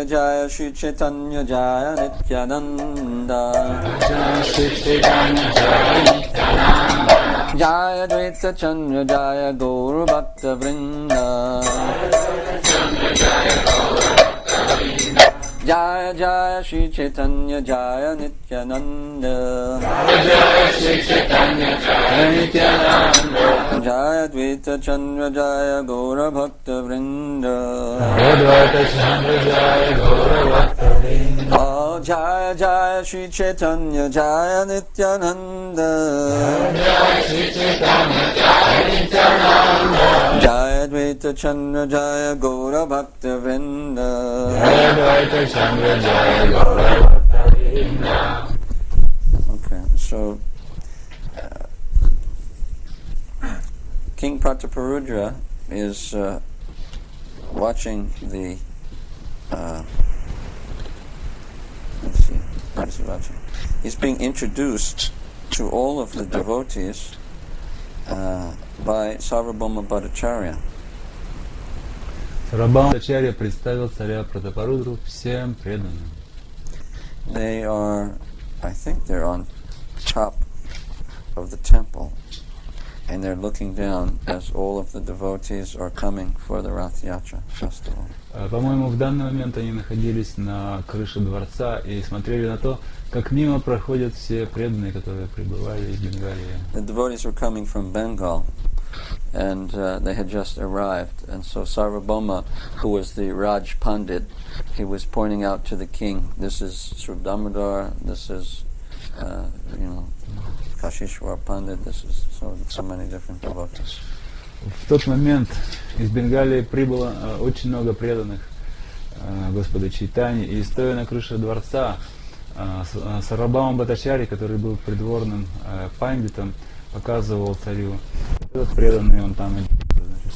Jaya Jaya Shri Chaitanya Jaya Nityananda Jaya Shri Chaitanya Jaya Nityananda Jaya Dvaita Chandra Jaya Gaura Bhakta Vrinda Jaya Jaya Shri Chaitanya Jaya Nityananda Jaya Shri Chaitanya Jaya Nityananda Jaya Dvaita Chandra Jaya Gaura Bhakta Vrinda Jaya Dvaita Chandra Jaya Gaura Bhakta Vrinda Jaya Jaya Shri Chaitanya Jaya Nityananda Jaya Shri Chaitanya Jaya Nityananda Jaya Dvaita Chandra Jaya Gaura Bhakta Vrinda Jaya Dvaita Chandra Jaya Gaura Bhakta Vrinda. Okay, so King Prataparudra is watching the let's see, what is he watching? He's being introduced to all of the devotees by Sarvabhauma Bhattacharya. Сарвабхаума Бхаттачарья представил царя Пратапарудру всем преданным. They are, I think they're on top of the temple, and they're looking down as all of the devotees are coming for the Rath Yatra festival. По-моему, в данный момент они находились на крыше дворца и смотрели на то, как мимо проходят все преданные, которые прибывали из Бенгалии. The devotees were coming from Bengal, and they had just arrived, and so Sarvabhauma, who was the Raj Pandit, he was pointing out to the king, this is Sri Damodar, this is Kashishwar Pandit, this is so many different devotees. В тот момент из Бенгалии прибыло очень много преданных Господа Чайтаньи, и стоя на крыше дворца, Сарвабхаума Бхаттачарья, который был придворным пандитом, показывал царю этот преданный, он там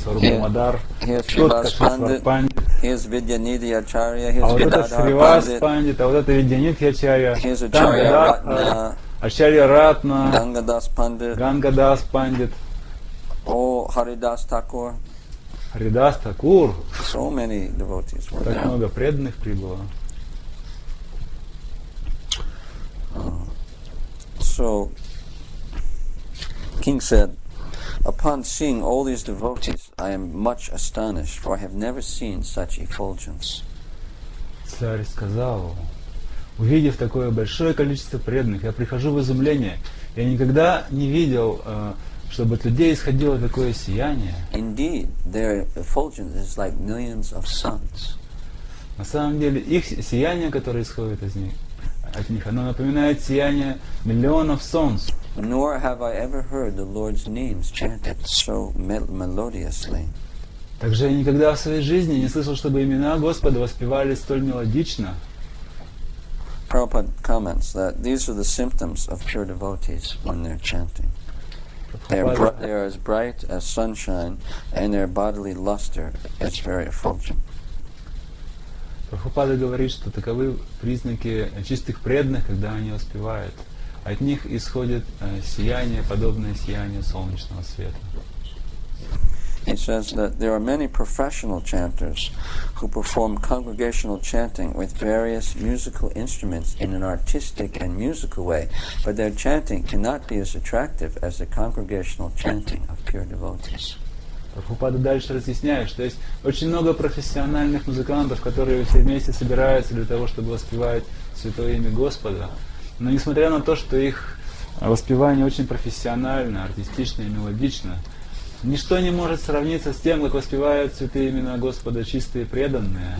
Сарвабхаума, тот Кашишвар Пандит, а вот это Сривас Пандит, а вот это Видьянидхи Ачарья, там Ачарья Ратна, Гангадас Пандит, Haridas Thakur. Харидас Такур. So many devotees were Так there. много преданных прибыло. So, King said, upon seeing all these devotees, I am much astonished, for I have never seen such effulgence. Царь сказал, увидев такое большое количество преданных, я прихожу в изумление. Я никогда не видел, чтобы от людей исходило такое сияние. Indeed, their effulgence is like millions of suns. На самом деле, их сияние, которое исходит от них, оно напоминает сияние миллионов солнц. Nor have I ever heard the Lord's names chanted so melodiously. Также я никогда в своей жизни не слышал, чтобы имена Господа воспевали столь мелодично. Prabhupada comments that these are the symptoms of pure devotees when they're chanting. They are as bright as sunshine, and their bodily luster is very effulgent. Прабхупада говорит, что таковы признаки чистых преданных, когда они воспевают. От них исходит сияние, подобное сиянию солнечного света. He says that there are many professional chanters who perform congregational chanting with various musical instruments in an artistic and musical way, but their chanting cannot be as attractive as the congregational chanting of pure devotees. Прабхупада дальше разъясняет, что есть очень много профессиональных музыкантов, которые все вместе собираются для того, чтобы воспевать Святое имя Господа. Но несмотря на то, что их воспевание очень профессионально, артистично и мелодично, ничто не может сравниться с тем, как воспевают святые имена Господа чистые преданные.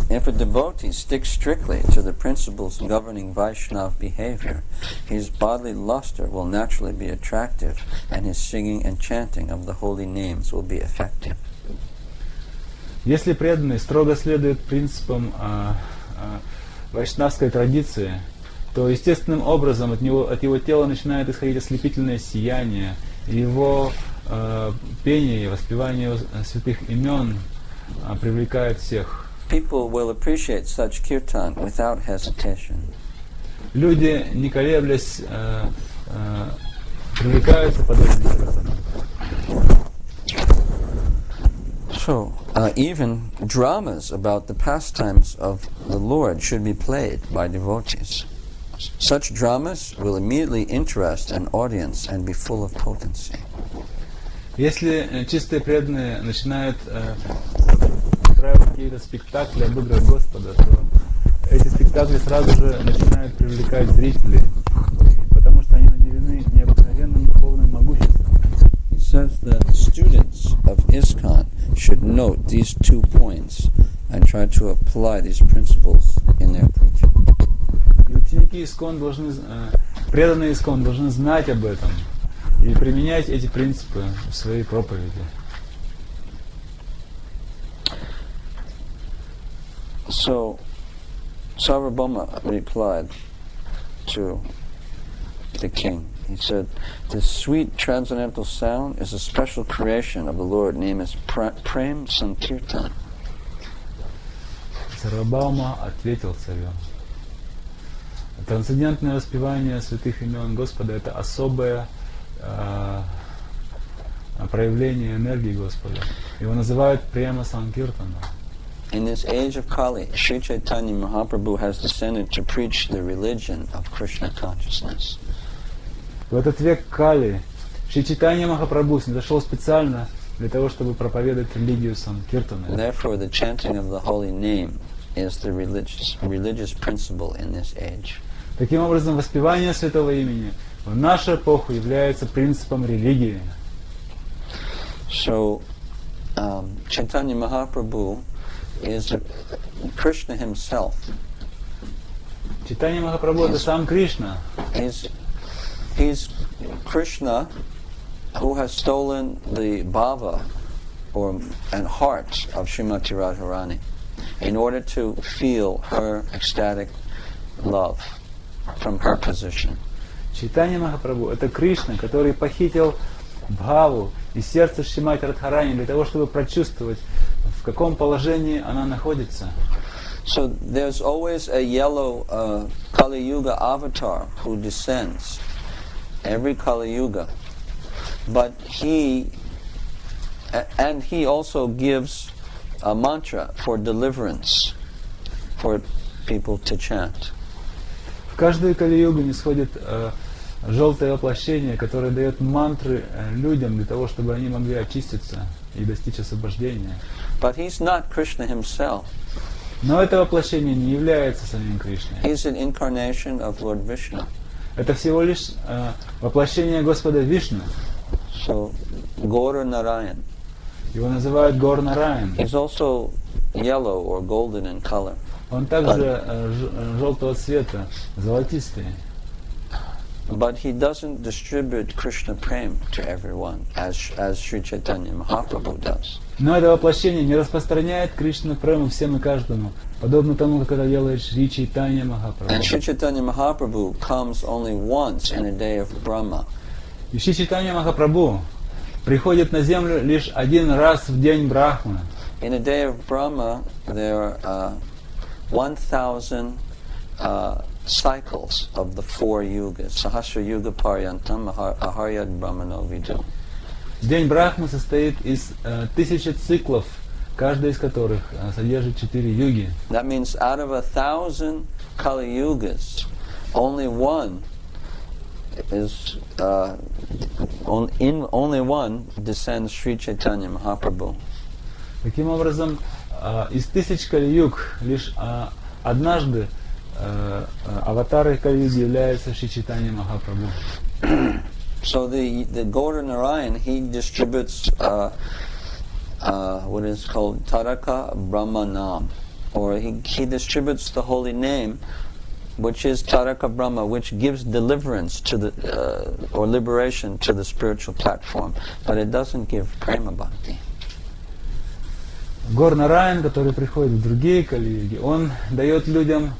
If a devotee sticks strictly to the principles governing Vaishnava behavior, his bodily luster will naturally be attractive, and his singing and chanting of the holy names will be effective. Если преданный строго следует принципам вайшнавской традиции, то естественным образом от его тела начинает исходить ослепительное сияние, и его пение и воспевание святых имен привлекает всех. People will appreciate such kirtan without hesitation. Люди, не колеблясь, привлекаются подобным образом. So, Even dramas about the pastimes of the Lord should be played by devotees. Such dramas will immediately interest an audience and be full of potency. Если чистые преданные начинают устраивать какие-то спектакли об играх Господа, то эти спектакли сразу же начинают привлекать зрителей, потому что они наделены необыкновенным духовным могуществом. He says that students of ISKCON should note these 2 points and try to apply these principles in their preaching. И ученики ИСККОН должны, преданные ИСККОН должны знать об этом и применять эти принципы в своей проповеди. So, Sarvabhauma replied to the king. He said, "This sweet transcendental sound is a special creation of the Lord, named as Prem Sankirtan." Сарвабхаума ответил царю: трансцендентное воспевание святых имен Господа — это особое проявление энергии Господа. Его называют Према Санкиртана. In this age of Kali, Sri Chaitanya Mahaprabhu has descended to preach the religion of Krishna consciousness. В этот век Кали Шри Чайтанья Махапрабху снизошел специально для того, чтобы проповедовать религию Санкиртана. Therefore, the chanting of the holy name is the religious principle in this age. Таким образом, воспевание святого имени в нашу эпоху является принципом религии. So, Chaitanya Mahaprabhu is Krishna himself. Чайтанья Махапрабху — это сам Кришна. He's Krishna who has stolen the bhava and heart of Srimati Radharani in order to feel her ecstatic love from her position. Чайтанья Махапрабху — это Кришна, который похитил бхаву и сердце Шримати Радхарани для того, чтобы прочувствовать, в каком положении она находится. So there's always a yellow Kali Yuga avatar who descends every Kali Yuga, but he also gives a mantra for deliverance for people to chant. В каждую Кали-югу нисходит желтое воплощение, которое дает мантры людям для того, чтобы они могли очиститься и достичь освобождения. But he's not Krishna himself. Но это воплощение не является самим Кришной. He's an incarnation of Lord Vishnu. Это всего лишь воплощение Господа Вишну. So, Gaura Narayan. Его называют Гор Нараян. He's also yellow or golden in color. Он также желтого цвета, золотистый. But he doesn't distribute Krishna Prem to everyone as Sri Chaitanya Mahaprabhu does. Но это воплощение не распространяет Кришна Прему всем и каждому, подобно тому, как это делает Шри Чайтанья Махапрабху. And Sri Chaitanya Mahaprabhu comes only once in a day of Brahma. И Шри Чайтанья Махапрабху приходит на землю лишь один раз в день Брахмы. In a day of Brahma, there are 1,000 cycles of the 4 yugas. Sahasra yuga paryantam aharyad brahmano vidu. День Брахмы состоит из 1000 циклов, каждый из которых содержит 4 юги. That means out of 1,000 Kali Yugas, only one is only one descends Sri Chaitanya Mahaprabhu. Таким образом, из 1000 Кали-юг лишь однажды аватарой Кали-юги является Шри Чайтанья Махапрабху. So the Gaura Narayan, he distributes what is called Taraka Brahmanam, or he distributes the holy name, which is Taraka Brahma, which gives deliverance to the or liberation to the spiritual platform, but it doesn't give prema bhakti. Гор Нараян, который приходит в другие Кали-юги, он дает людям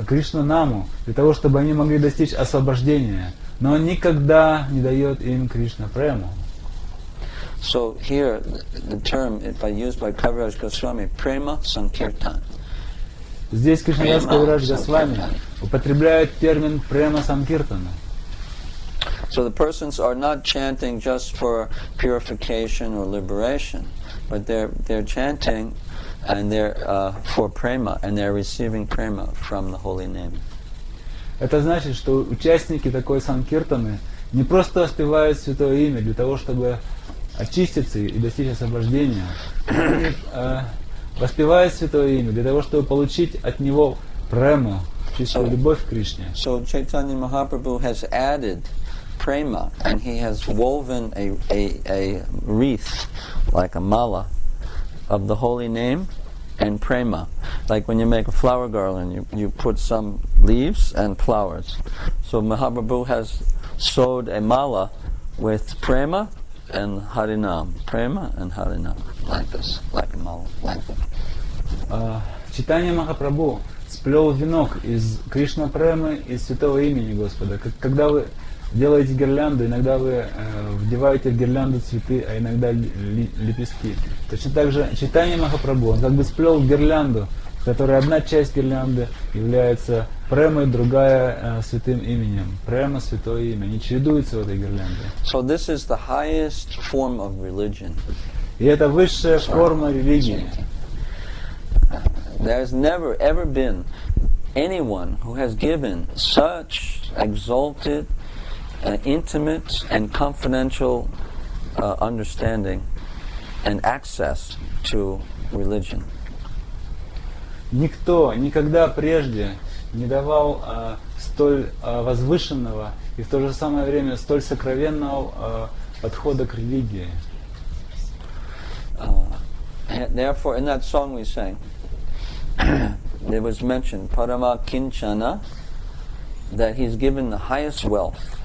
Кришна Наму для того, чтобы они могли достичь освобождения, но он никогда не дает им Кришна Прему. So here the term used by Kaviraj Goswami, Prema Sankirtan. Здесь Кришнадас Кавирадж Госвами употребляет термин Према Санкиртана. So the persons are not chanting just for purification or liberation. but they're chanting and they're for prema, and they're receiving prema from the holy name. Это значит, что участники такой санкиртаны не просто воспевают святое имя для того, чтобы очиститься и достичь освобождения, они воспевают святое имя для того, чтобы получить от него прему, чистую любовь к Кришне. So Chaitanya Mahaprabhu has added prema, and he has woven a wreath, like a mala, of the holy name and prema. Like when you make a flower garland, you put some leaves and flowers. So Mahaprabhu has sewed a mala with prema and harinam. Prema and harinam. Like this. Like a mala. Like that. Чайтанья Махапрабху сплел венок из Кришна Премы и святого имени Господа. Когда вы делаете гирлянду, иногда вы вдеваете в гирлянду цветы, а иногда лепестки. Точно так же Чайтанья Махапрабху, он как бы сплел гирлянду, в которой одна часть гирлянды является премой, другая святым именем. Према, святое имя. Они чередуются в этой гирлянде. So this is the highest form of religion. И это высшая форма религии. There's never ever been anyone who has given such exalted, intimate and confidential understanding and access to religion. Никто никогда прежде не давал столь возвышенного и в то же самое время столь сокровенного подхода к религии. Therefore, in that song we sang, there was mentioned Parama Kinchana, that he's given the highest wealth.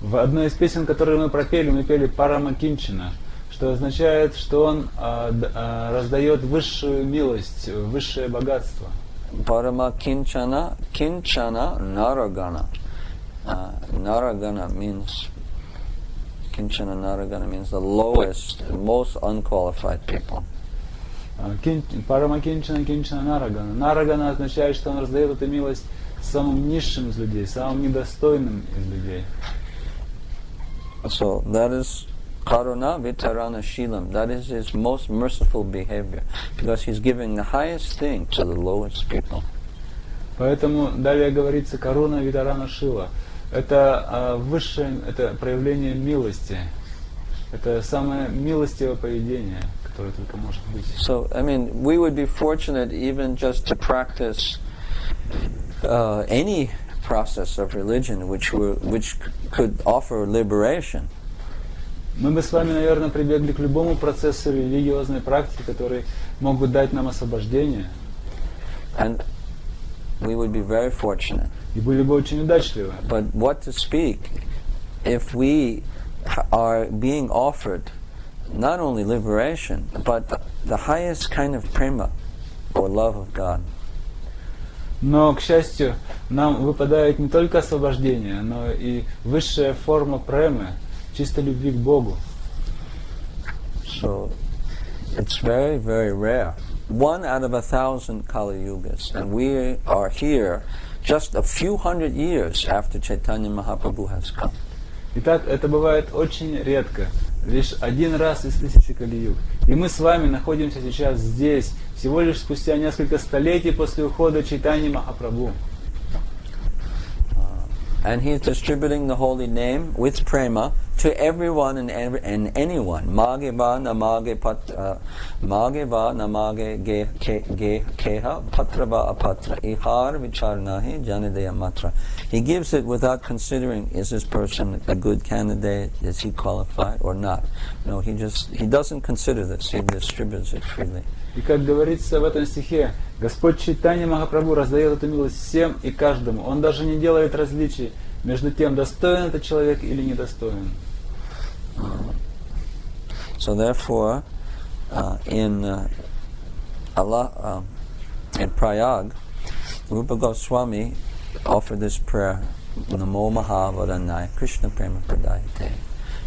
В одной из песен, которые мы пели Парама Кинчана, что означает, что он раздает высшую милость, высшее богатство. Parama Kinchana, Kinchana Naragana. Naragana means Kinchana Naragana means the lowest, most unqualified people. Парама Кинчана, Кинчана Нарагана. Нарагана означает, что он раздает эту милость самым низшим из людей, самым недостойным из людей. So that is Karuna Vitarana Shilam. That is his most merciful behavior, because he's giving the highest thing to the lowest people. Поэтому далее говорится Каруна Витарана Шила. Это высшее, это проявление милости. Это самое милостивое поведение, которое только может быть. So, I mean, we would be fortunate even just to practice any process of religion which could offer liberation. Мы бы с вами, наверное, прибегли к любому процессу религиозной практики, который мог бы дать нам освобождение. And we would be very fortunate. И были бы очень удачливы. But what to speak if we are being offered not only liberation, but the highest kind of prema, or love of God. Но, к счастью, нам выпадает не только освобождение, но и высшая форма премы, чистой любви к Богу. So, it's very, very rare. 1 out of 1,000 Kali Yugas, and we are here just a few hundred years after Chaitanya Mahaprabhu has come. Итак, это бывает очень редко, лишь один раз из 1000 Кали-юг. И мы с вами находимся сейчас здесь, всего лишь спустя несколько столетий после ухода Чайтаньи Махапрабху. And he is distributing the holy name with prema to everyone and anyone. Mageva namage keha patrava apatra ihar vicharnahi janadeya matra. He gives it without considering, is this person a good candidate, is he qualified or not. No, he doesn't consider this, he distributes it freely. И как говорится в этом стихе, Господь Чайтанья Махапрабху раздает эту милость всем и каждому. Он даже не делает различий между тем, достоин этот человек или недостоин. So therefore, in Prayag, Rupa Goswami offered this prayer: Namo Mahavadanyaya Krishna Prema Pradayate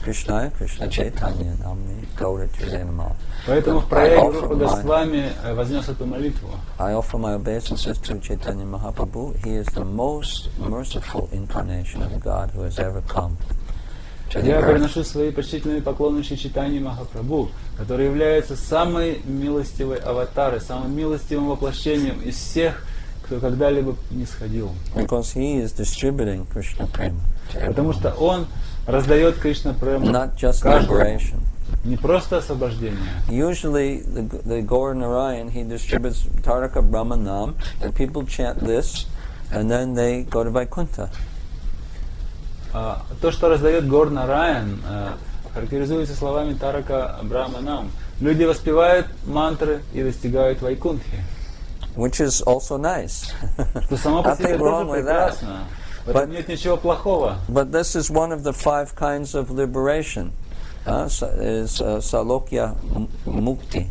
Krishnaya Krishna Chaitanya Namni Gaura Trizenama. Поэтому в Праяге Рупа Госвами вознес эту молитву. I offer my obeisances to Chaitanya Mahaprabhu. He is the most merciful incarnation of God who has ever come. to the Я earth. приношу свои почтительные поклоны Шри Чайтанье Махапрабху, который является самой милостивой аватарой, самым милостивым воплощением из всех, кто когда-либо нисходил. Because he is distributing Krishna prema to Потому everyone. что он раздает Кришна прему Not just каждому. liberation. Не просто освобождение. Usually, the Gaur Narayan, he distributes Taraka Brahmanam, and people chant this, and then they go to Vaikuntha. То, что раздает Гор Нараян, характеризуется словами Тарака Брахманам. Люди воспевают мантры и достигают Вайкунтхи. Which is also nice. Что само по себе Nothing тоже wrong with that. прекрасно. В этом нет ничего плохого. But this is one of the 5 kinds of liberation. Is Salokya Mukti,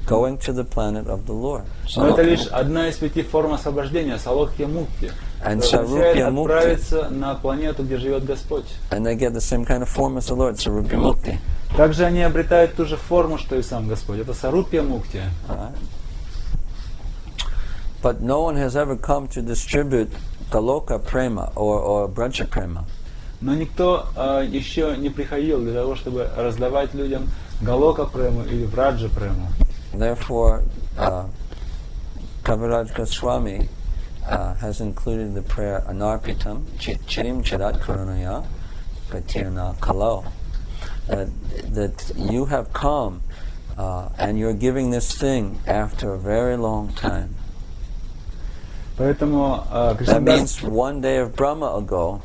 going to the planet of the Lord. Но это лишь одна из 5 форм освобождения, Салокья Мукти. And Это означает Sarupya Mukti. отправиться на планету, где живет Господь. And they get the same kind of form as the Lord, Sarupya Mukti. Также они обретают ту же форму, что и сам Господь. Это Сарупья Мукти. Alright. But no one has ever come to distribute Galoka Prema or Braja Prema. Но никто еще не приходил для того, чтобы раздавать людям Галока Прему или Враджа Прему. Therefore, Kaviraj Goswami has included the prayer Anarpitam Chirim Chirat Karunaya Patirna Kalo. That you have come and you're giving this thing after a very long time. Поэтому That Кришнадас means one day of Brahma ago,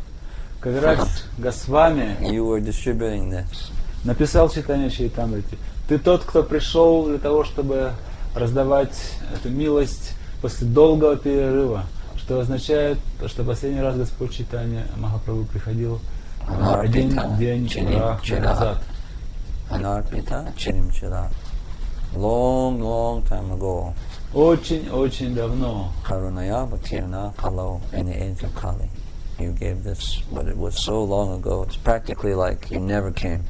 Кавирадж Госвами you were distributing this. написал читание Чайтамрите. Ты тот, кто пришел для того, чтобы раздавать эту милость после долгого перерыва, что означает, что последний раз Господь Чайтанья Махапрабху приходил один день назад. Anarpita Chirim Chirat. Long time ago. Очень давно. Karunaya Bhaktirna Kalo, in the age of Kali. You gave this, but it was so long ago, it's practically like you never came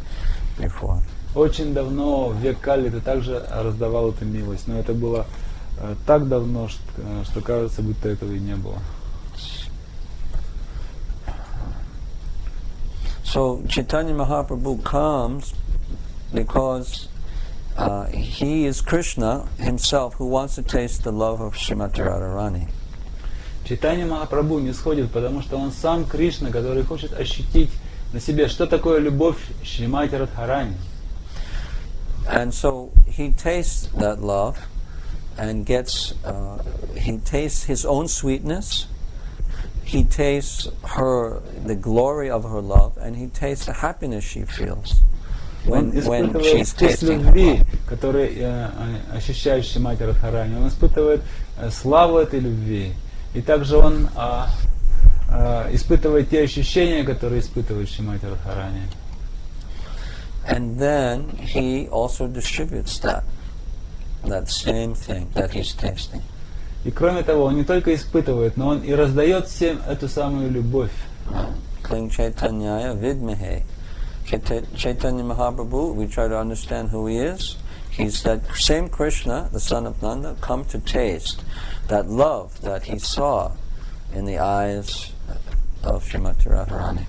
before. Очень давно, в век Кали, ты также раздавал эту милость, но это было так давно, что кажется, будто этого и не было. So Chaitanya Mahaprabhu comes because he is Krishna himself who wants to taste the love of Srimati Radharani. Чайтанья Махапрабху не сходит, потому что он сам Кришна, который хочет ощутить на себе, что такое любовь Шримати Радхарани. And so he tastes that love and he tastes his own sweetness, he tastes the glory of her love, and he tastes the happiness she feels Он when испытывает she's вкус tasting her любви, love. который ощущает Шримати Радхарани. Он испытывает славу этой любви. И также он испытывает те ощущения, которые испытывает Шримати Радхарани. And then he also distributes that same thing that he's tasting. И кроме того, он не только испытывает, но он и раздает всем эту самую любовь. Kling Chaitanyaya Vidmahe. Chaitanya Mahaprabhu, we try to understand who he is. He's that same Krishna, the son of Nanda, come to taste that love that he saw in the eyes of Srimati Radharani.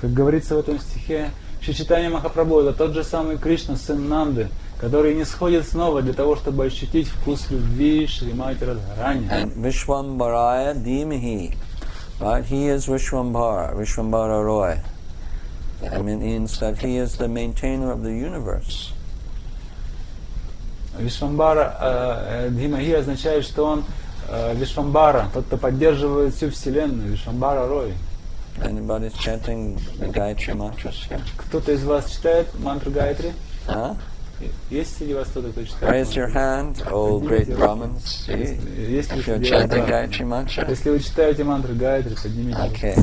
Как говорится в этом стихе, Шри Чайтанья Махапрабху — это тот же самый Кришна, сын Нанды, который не сходит снова для того, чтобы ощутить вкус любви Шримати Радхарани. And Vishwambaraya Dhimahi, right? He is Vishwambara Roy. I mean, means that he is the maintainer of the universe. Вишвамбара Дхимахи означает, что он Вишвамбара, тот, кто поддерживает всю Вселенную, Вишвамбара Рой. Anybody's chanting the Gayatri mantras here? Кто-то из вас читает мантру Гайатри? Huh? Есть среди вас кто-то, кто читает? Raise your hand, oh great Brahmins. See? Если If you're chanting Gayatri mantra. Если вы читаете мантру Гайатри, поднимите. Okay.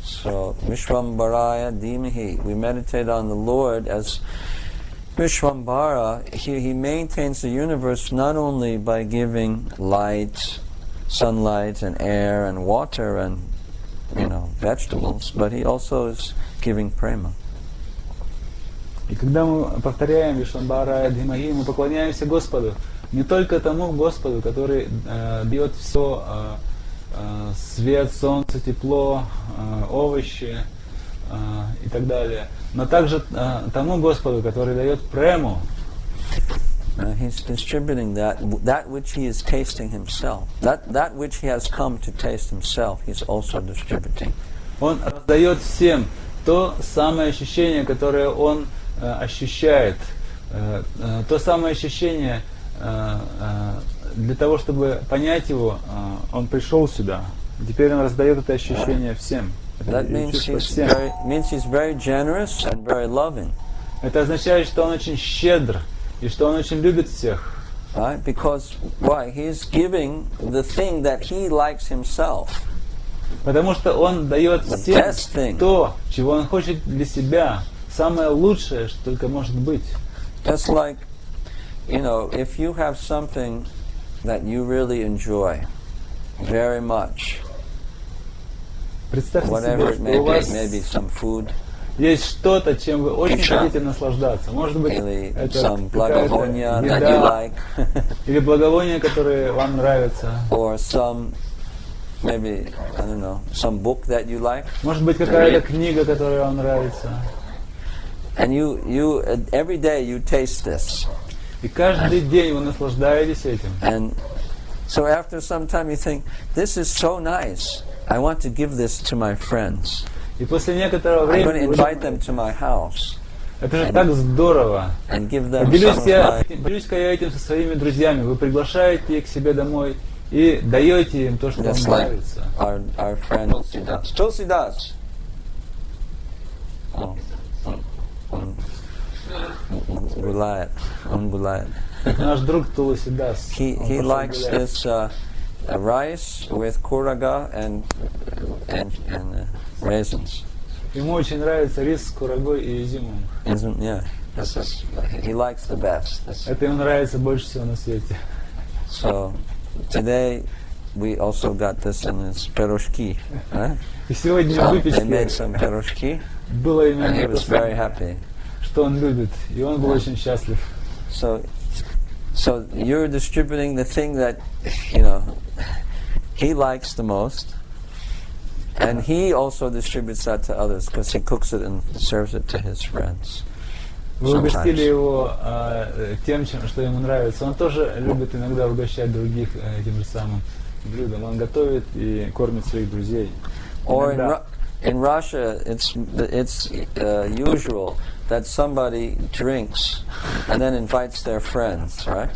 So, Vishwambaraya Dhimahi. We meditate on the Lord as Vishwambara. He maintains the universe not only by giving light, sunlight and air and water and vegetables, but he also is giving prema. И когда мы повторяем Вишвамбара Дхимахи, мы поклоняемся Господу, не только тому Господу, который дает все, свет, солнце, тепло, овощи, и так далее, но также тому Господу, который дает прему. He's distributing that which he is tasting himself. That which he has come to taste himself, he's also distributing. Он раздает всем то самое ощущение, которое он ощущает. То самое ощущение, для того, чтобы понять его, он пришел сюда. Теперь он раздает это ощущение всем. That means he's very generous and very loving. Это означает, что он очень щедр и что он очень любит всех. Right? Because why? He's giving the thing that he likes himself. Потому что он дает всем то, чего он хочет для себя, самое лучшее, что только может быть. Just like, if you have something that you really enjoy very much, представьте whatever себе, it что у вас maybe some food, есть что-то, чем вы очень хотите наслаждаться. Может быть, это какая-то еда, или благовония, которые вам нравятся. Or some, maybe, I don't know, some book that you like. Может быть, какая-то книга, которая вам нравится. And you every day you taste this. И каждый день вы наслаждаетесь этим. And so after some time you think, this is so nice. I want to give this to my friends. И после некоторого времени I'm going to invite them to my house. Это же так здорово. And give them Поделюсь-ка я этим со своими друзьями. Вы приглашаете их к себе домой и даете им то, что вам нравится. Our friend Tulsidas. Наш друг Тулсидас. He likes this rice with kuraga and raisins. Ему очень нравится рис с курагой и изюмом. Yeah, he likes the best. Это ему нравится больше всего на свете. So today we also got this in his peroshki. И сегодня в выпечке they made some peroshki. Было именно he was very happy. Что он любит, и он был очень счастлив. So you're distributing the thing that he likes the most, and he also distributes that to others because he cooks it and serves it to his friends. Вы угостили его тем, что ему нравится. Он тоже любит иногда угощать других этим же самым блюдом. Он готовит и кормит своих друзей. Or in Russia, it's usual that somebody drinks and then invites their friends, right?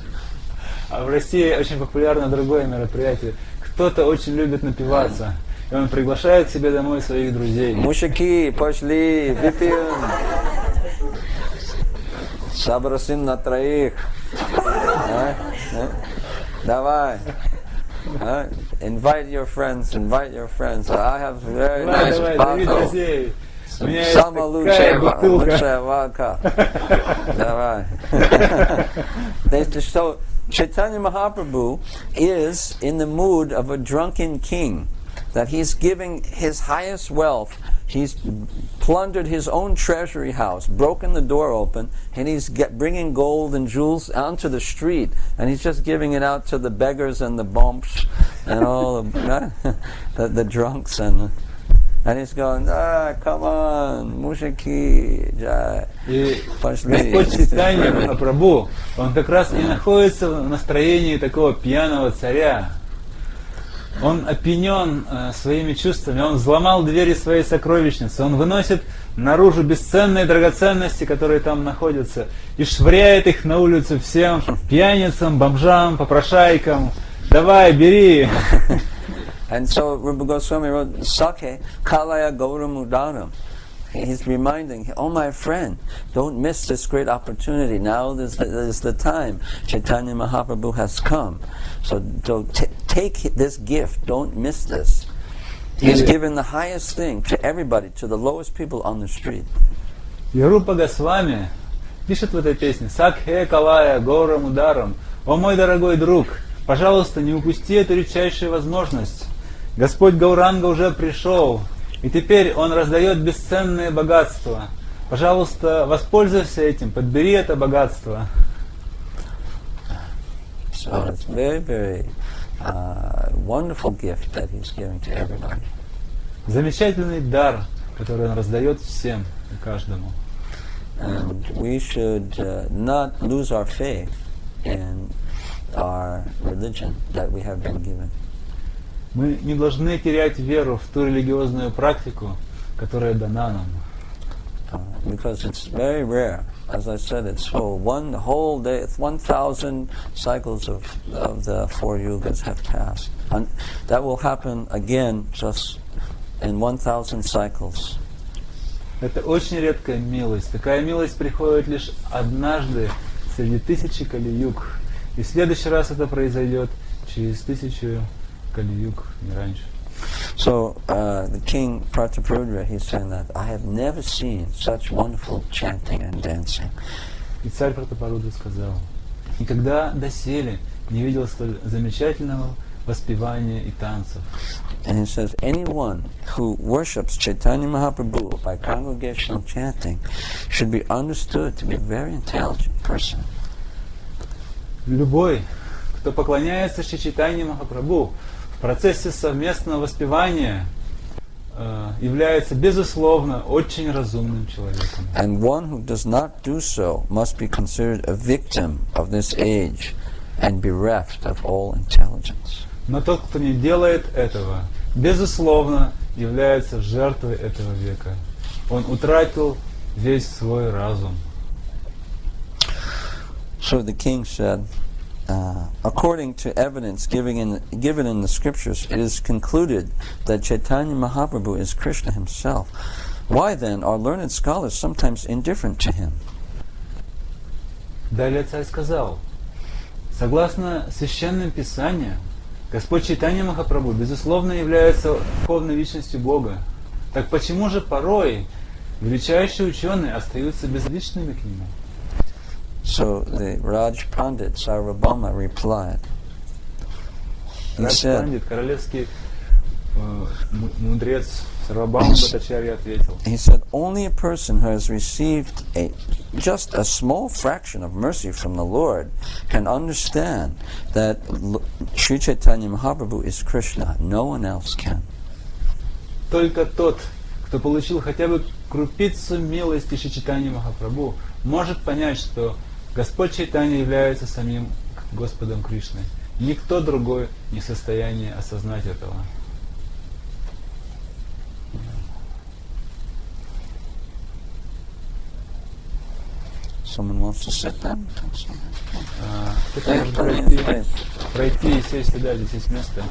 А в России очень популярно другое мероприятие. Кто-то очень любит напиваться, и он приглашает к себе домой своих друзей. Мужики, пошли, выпьем. Собросим на троих. Давай. Invite your friends. I have very nice bottle. Самая лучшая водка. Давай. So Chaitanya Mahaprabhu is in the mood of a drunken king, that he's giving his highest wealth. He's plundered his own treasury house, broken the door open, and he's bringing gold and jewels onto the street, and he's just giving it out to the beggars and the bumps and all the drunks and he's going, come on, мужики, И Господь Чайтанья Махапрабху, он как раз и находится в настроении такого пьяного царя. Он опьянен своими чувствами, он взломал двери своей сокровищницы, он выносит наружу бесценные драгоценности, которые там находятся, и швыряет их на улицу всем пьяницам, бомжам, попрошайкам. Давай, бери! And so Rupa Goswami wrote, Sakhe Kalaya Gauram Udaram. He's reminding, oh my friend, don't miss this great opportunity. Now is the time. Chaitanya Mahaprabhu has come. So take this gift, don't miss this. He's given the highest thing to everybody, to the lowest people on the street. И Рупа Госвами пишет в этой песне, Сакхе Калая Гаурам Ударам. О мой дорогой друг, пожалуйста, не упусти эту редчайшую возможность. Господь Гауранга уже пришел, и теперь Он раздает бесценные богатства. Пожалуйста, воспользуйся этим, подбери это богатство. So it's very, very wonderful gift that he's giving to everybody. Замечательный дар, который Он раздает всем и каждому. And we should not lose our faith in our religion that we have been given. Мы не должны терять веру в ту религиозную практику, которая дана нам. Because it's very rare. As I said, it's one whole day, 1,000 cycles of the 4 yugas have passed. And that will happen again just in 1,000 cycles. Это очень редкая милость. Такая милость приходит лишь однажды среди тысячи кали-юг. И в следующий раз это произойдет через 1000 кали-юг, не раньше. So the king Prataparudra, he's saying that I have never seen such wonderful chanting and dancing. И царь Пратапарудра сказал: никогда доселе не видел столь замечательного воспевания и танцев. And he says, anyone who worships Chaitanya Mahaprabhu by congregational chanting should be understood to be a very intelligent person. Любой, кто поклоняется Чайтанье Махапрабху в процессе совместного воспевания, является, безусловно, очень разумным человеком. And one who does not do so must be considered a victim of this age and bereft of all intelligence. Но тот, кто не делает этого, безусловно, является жертвой этого века. Он утратил весь свой разум. So the king said, according to evidence given in the scriptures, it is concluded that Chaitanya Mahaprabhu is Krishna himself. Why then are learned scholars sometimes indifferent to him? Далее царь сказал: согласно священным писаниям, Господь Чайтанья Махапрабху, безусловно, является духовной личностью Бога. Так почему же порой величайшие ученые остаются безличными к Нему? So the Raj Pandit Sarvabhauma replied. He said, королевский мудрец Сарвабхаума Бхаттачарья ответил. He said, only a person who has received just a small fraction of mercy from the Lord can understand that Sri Chaitanya Mahaprabhu is Krishna. No one else can. Только тот, кто получил хотя бы крупицу милости Шри Чайтаньи Махапрабху, может понять, что Господь Чайтанья является самим Господом Кришной. Никто другой не в состоянии осознать этого. Someone wants to sit down? Кто-то может пройти и сесть сюда, здесь есть место.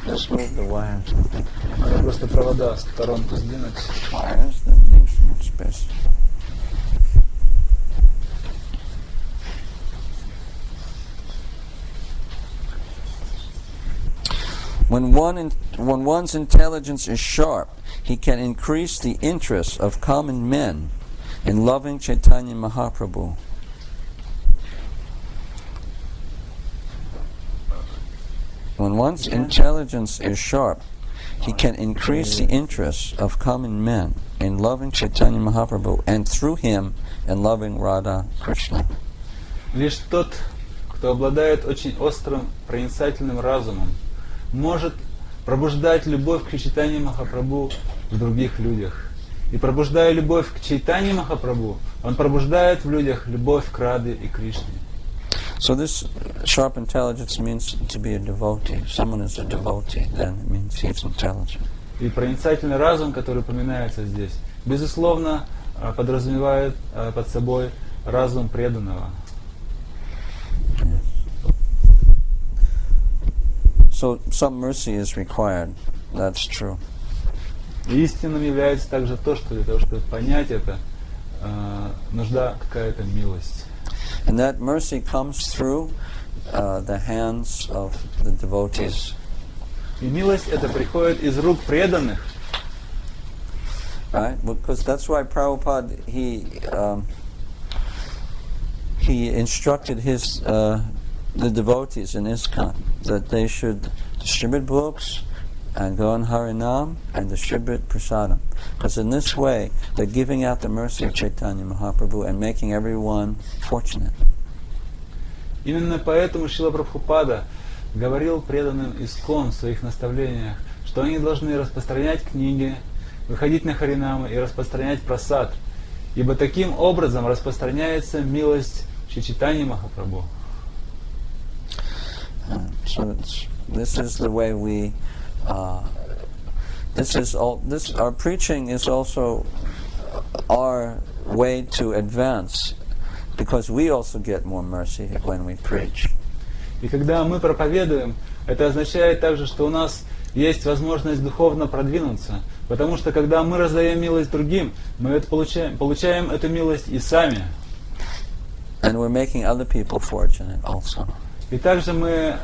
Just move the wires. Надо просто провода в сторонку сдвинуть. Wires that need more space. When one's intelligence is sharp, he can increase the interest of common men in loving Chaitanya Mahaprabhu. When one's intelligence is sharp, he can increase the interest of common men in loving Chaitanya Mahaprabhu and through him in loving Radha Krishna. Лишь тот, кто обладает очень острым, проницательным разумом, может пробуждать любовь к Чайтанье Махапрабху в других людях. И пробуждая любовь к Чайтанье Махапрабху, он пробуждает в людях любовь к Раде и Кришне. So this sharp intelligence means to be a devotee. If someone is a devotee, then it means he's intelligent. И проницательный разум, который упоминается здесь, безусловно, подразумевает под собой разум преданного. So some mercy is required. That's true. И истинным является также то, что для того, чтобы понять это, нужна какая-то милость. And that mercy comes through the hands of the devotees. И милость это приходит из рук преданных. Right? Because that's why Prabhupada, he instructed the devotees in ISKCON that they should distribute books and go on Harinam and distribute prasadam. Because in this way, they're giving out the mercy of Chaitanya Mahaprabhu and making everyone fortunate. Именно поэтому Шрила Прабхупада говорил преданным ИСККОН в своих наставлениях, что они должны распространять книги, выходить на харинамы и распространять прасад, ибо таким образом распространяется милость Чайтаньи Махапрабху. So this is the way we. Our preaching is also our way to advance, because we also get more mercy when we preach. И когда мы проповедуем, это означает также, что у нас есть возможность духовно продвинуться, потому что когда мы раздаем милость другим, мы это получаем эту милость и сами. And we're making other people fortunate also. И также мы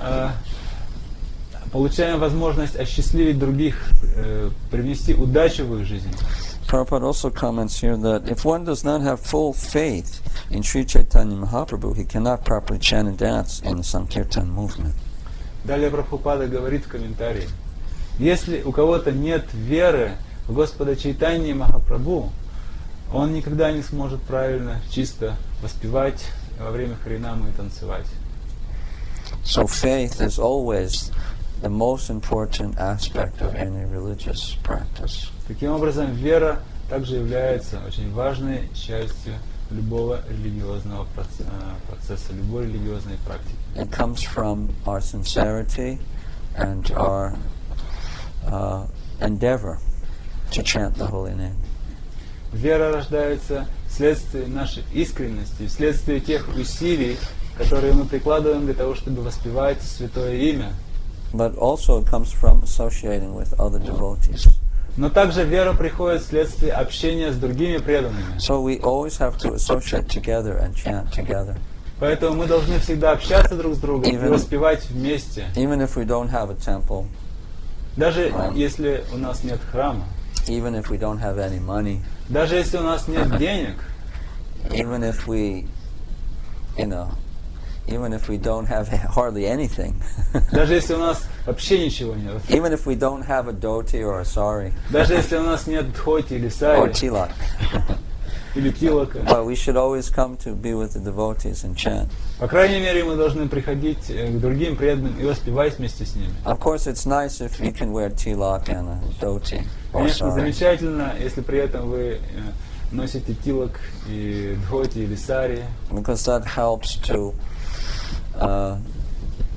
получаем возможность осчастливить других, привнести удачу в их жизнь. Prabhupada also comments here that if one does not have full faith in Sri Chaitanya Mahaprabhu, he cannot properly chant and dance in the Sankirtan movement. Далее Прабхупада говорит в комментарии: если у кого-то нет веры в Господа Чайтаньи Махапрабху, он никогда не сможет правильно, чисто воспевать во время харинамы и танцевать. So faith is always the most important aspect of any religious practice. Таким образом, вера также является очень важной частью любого религиозного процесса, любой религиозной практики. It comes from our sincerity and our endeavor to chant the holy name. Вера рождается вследствие нашей искренности, вследствие тех усилий, которые мы прикладываем для того, чтобы воспевать святое имя. But also it comes from associating with other devotees. Но также вера приходит вследствие общения с другими преданными. So we always have to associate together and chant together. Поэтому мы должны всегда общаться друг с другом и воспевать вместе. Even if we don't have a temple. Даже если у нас нет храма. Even if we don't have any money. Даже если у нас нет денег. Even if we, even if we don't have hardly anything. Даже если у нас вообще ничего нет. Even if we don't have a dhoti or a sari. Даже если у нас нет дхоти или сари. Or tilak. Или тилака. But we should always come to be with the devotees and chant. По крайней мере, мы должны приходить к другим преданным и воспевать вместе с ними. Of course, it's nice if you can wear tilak and a dhoti. Конечно, замечательно, если при этом вы носите тилак и дхоти или сари. Because that helps to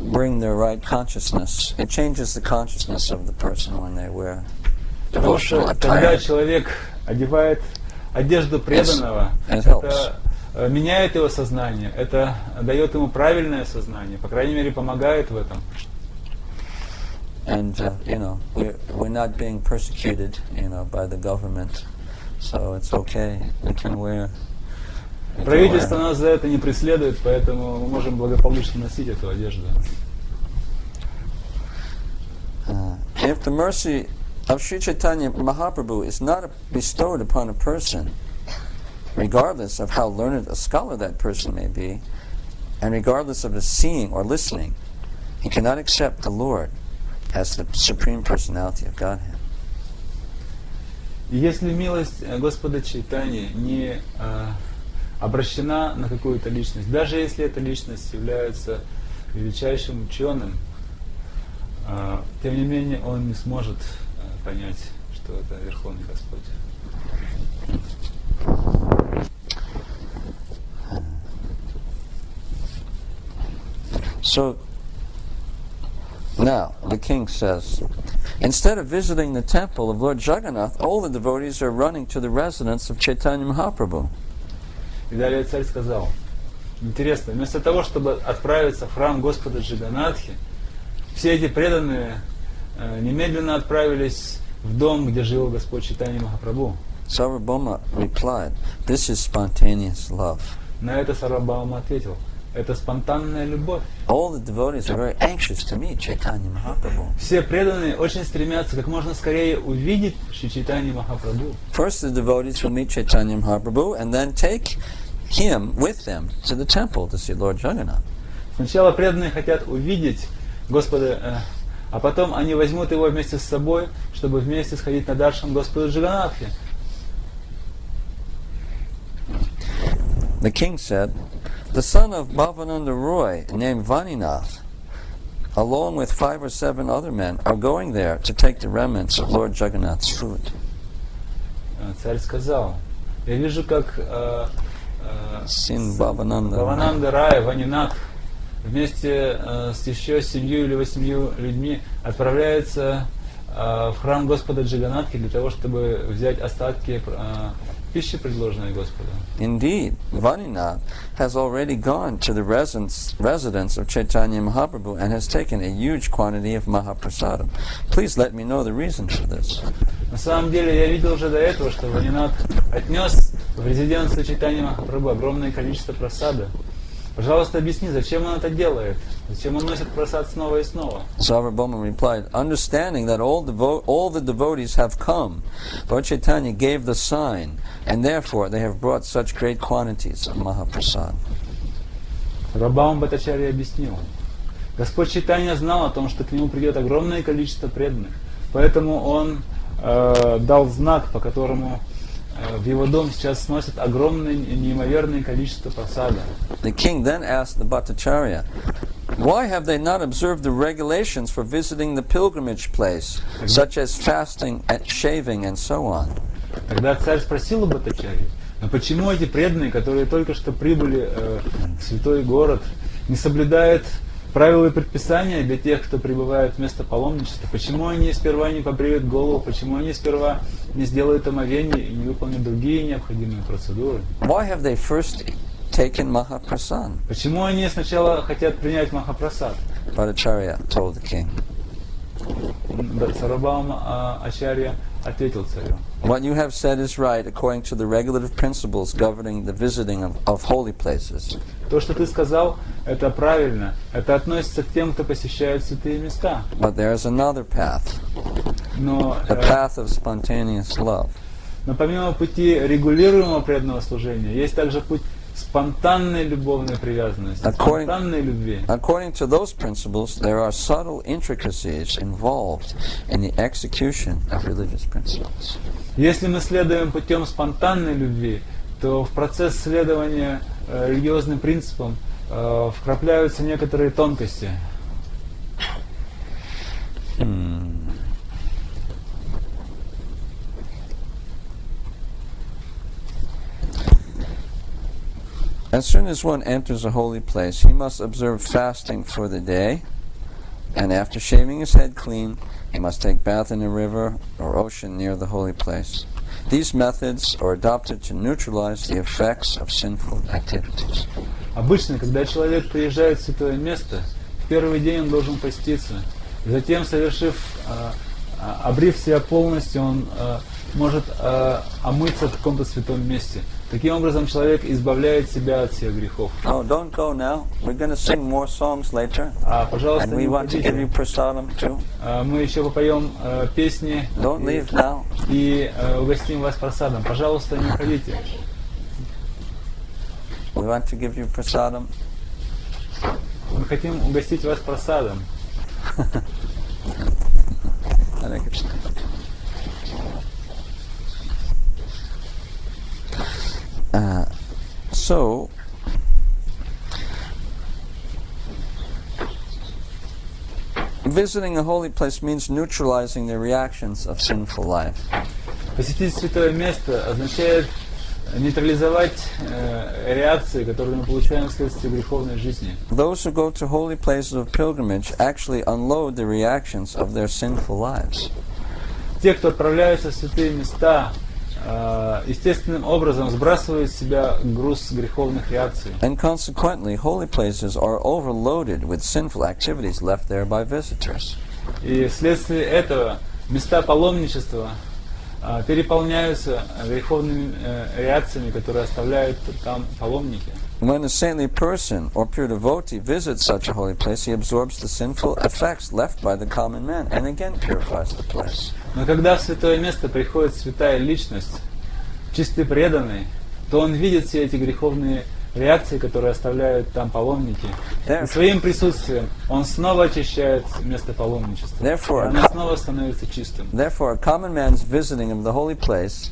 bring their right consciousness. It changes the consciousness of the person when they wear devotional attire. Когда человек одевает одежду преданного, это меняет его сознание, это дает ему правильное сознание, по крайней мере, помогает в этом. And we're not being persecuted, by the government, so it's okay. We can wear. Правительство нас за это не преследует, поэтому мы можем благополучно носить эту одежду. If the mercy of Sri Chaitanya Mahaprabhu is not bestowed upon a person, regardless of how learned a scholar that person may be, and regardless of the seeing or listening, he cannot accept the Lord as the Supreme Personality of Godhead. Если милость Господа Чайтаньи не обращена на какую-то личность, даже если эта личность является величайшим ученым, тем не менее он не сможет понять, что это Верховный Господь. So now the king says, instead of visiting the temple of Lord Jagannath, all the devotees are running to the residence of Chaitanya Mahaprabhu. И далее царь сказал: интересно, вместо того, чтобы отправиться в храм Господа Джаганнатхи, все эти преданные немедленно отправились в дом, где жил Господь Чайтанья Махапрабху. Sarvabhauma replied, "This is spontaneous love." На это Сарвабхаума ответил: это спонтанная любовь. All the devotees are very anxious to meet Chaitanya Mahaprabhu. Все преданные очень стремятся как можно скорее увидеть Шри Чайтанья Махапрабху. First the devotees will meet Chaitanya Mahaprabhu and then take him with them to the temple to see Lord Jagannath. Сначала преданные хотят увидеть Господа, а потом они возьмут его вместе с собой, чтобы вместе сходить на даршан Господу Джаганнатхе. The king said, the son of Bhavananda Roy, named Vaninath, along with 5 or 7 other men, are going there to take the remnants of Lord Jagannath's food. Царь сказал: я вижу, как Сын Бхавананда Бхавананда Рай, Ванинат, вместе с еще 7 или 8 людьми отправляется в храм Господа Джаганатхи для того, чтобы взять остатки пищи, предложенной Господу. Indeed, Vaninath has already gone to the residence of Chaitanya Mahaprabhu and has taken a huge quantity of Mahaprasadam. Please let me know the reason for this. На самом деле, я видел уже до этого, что Ванинат отнес в резиденцию Чайтаньи Махапрабху огромное количество прасада. Пожалуйста, объясни, зачем он это делает? Зачем он носит прасад снова и снова? Sarvabhauma replied, understanding that all the devotees have come, Lord Chaitanya gave the sign, and therefore they have brought such great quantities of Mahaprasad. Сарвабхаума Бхаттачарья объяснил: Господь Чайтанья знал о том, что к нему придет огромное количество преданных, поэтому он дал знак, по которому в его дом сейчас сносят огромное, неимоверное количество прасада. The king then asked the Bhattacharya, why have they not observed the regulations for visiting the pilgrimage place, such as fasting, and shaving, and so on? Тогда царь спросил у Бхаттачарьи: но почему эти преданные, которые только что прибыли в святой город, не соблюдают правила и предписания для тех, кто прибывает в место паломничества? Почему они сперва не побреют голову? Почему они сперва не сделают омовение и не выполнят другие необходимые процедуры? Why have they first taken Mahaprasad? Почему они сначала хотят принять Махапрасад? Bhattacharya told the king. Сарвабхаума Ачарья ответил царю: What you have said is right according to the regulative principles governing the visiting of holy places. То, что ты сказал, это правильно. Это относится к тем, кто посещает святые места. But there is another path, Но the path of spontaneous love. Но помимо пути регулируемого преданного служения, есть также путь спонтанной любовной привязанности, спонтанной любви. According to those principles, there are subtle intricacies involved in the execution of religious principles. Если мы следуем путем спонтанной любви, то в процесс следования религиозным принципам вкрапляются некоторые тонкости. As soon as one enters a holy place, he must observe fasting for the day, and after shaving his head clean, he must take bath in a river or ocean near the holy place. These methods are adopted to neutralize the effects of sinful activities. Обычно, когда человек приезжает в святое место, в первый день он должен поститься. Затем, обрив себя полностью, он может омыться в каком-то святом месте. Таким образом, человек избавляет себя от всех грехов. Oh, don't go now. We're going to sing more songs later. Пожалуйста, And we want to give you prasadam too. Мы еще попоем песни. Don't leave now. И угостим вас прасадом. Пожалуйста, не уходите. We want to give you prasadam. Мы хотим угостить вас прасадом. Hare Krishna. So, visiting a holy place means neutralizing the reactions of sinful life. Посетить святое место означает нейтрализовать реакции, которые мы получаем вследствие греховной жизни. Those who go to holy places of pilgrimage actually unload the reactions of their sinful lives. Те, кто отправляются в святые места, естественным образом сбрасывают с себя груз греховных реакций. And consequently, holy places are overloaded with sinful activities left there by visitors. И вследствие этого места паломничества переполняются греховными реакциями, которые оставляют там паломники. When a saintly person or pure devotee visits such a holy place, he absorbs the sinful effects left by the common man and again purifies the place. Но когда в святое место приходит святая личность, чистый преданный, то он видит все эти греховные реакции, которые оставляют там паломники. И своим присутствием он снова очищает место паломничества. Оно снова становится чистым. Therefore, a common man's visiting of the holy place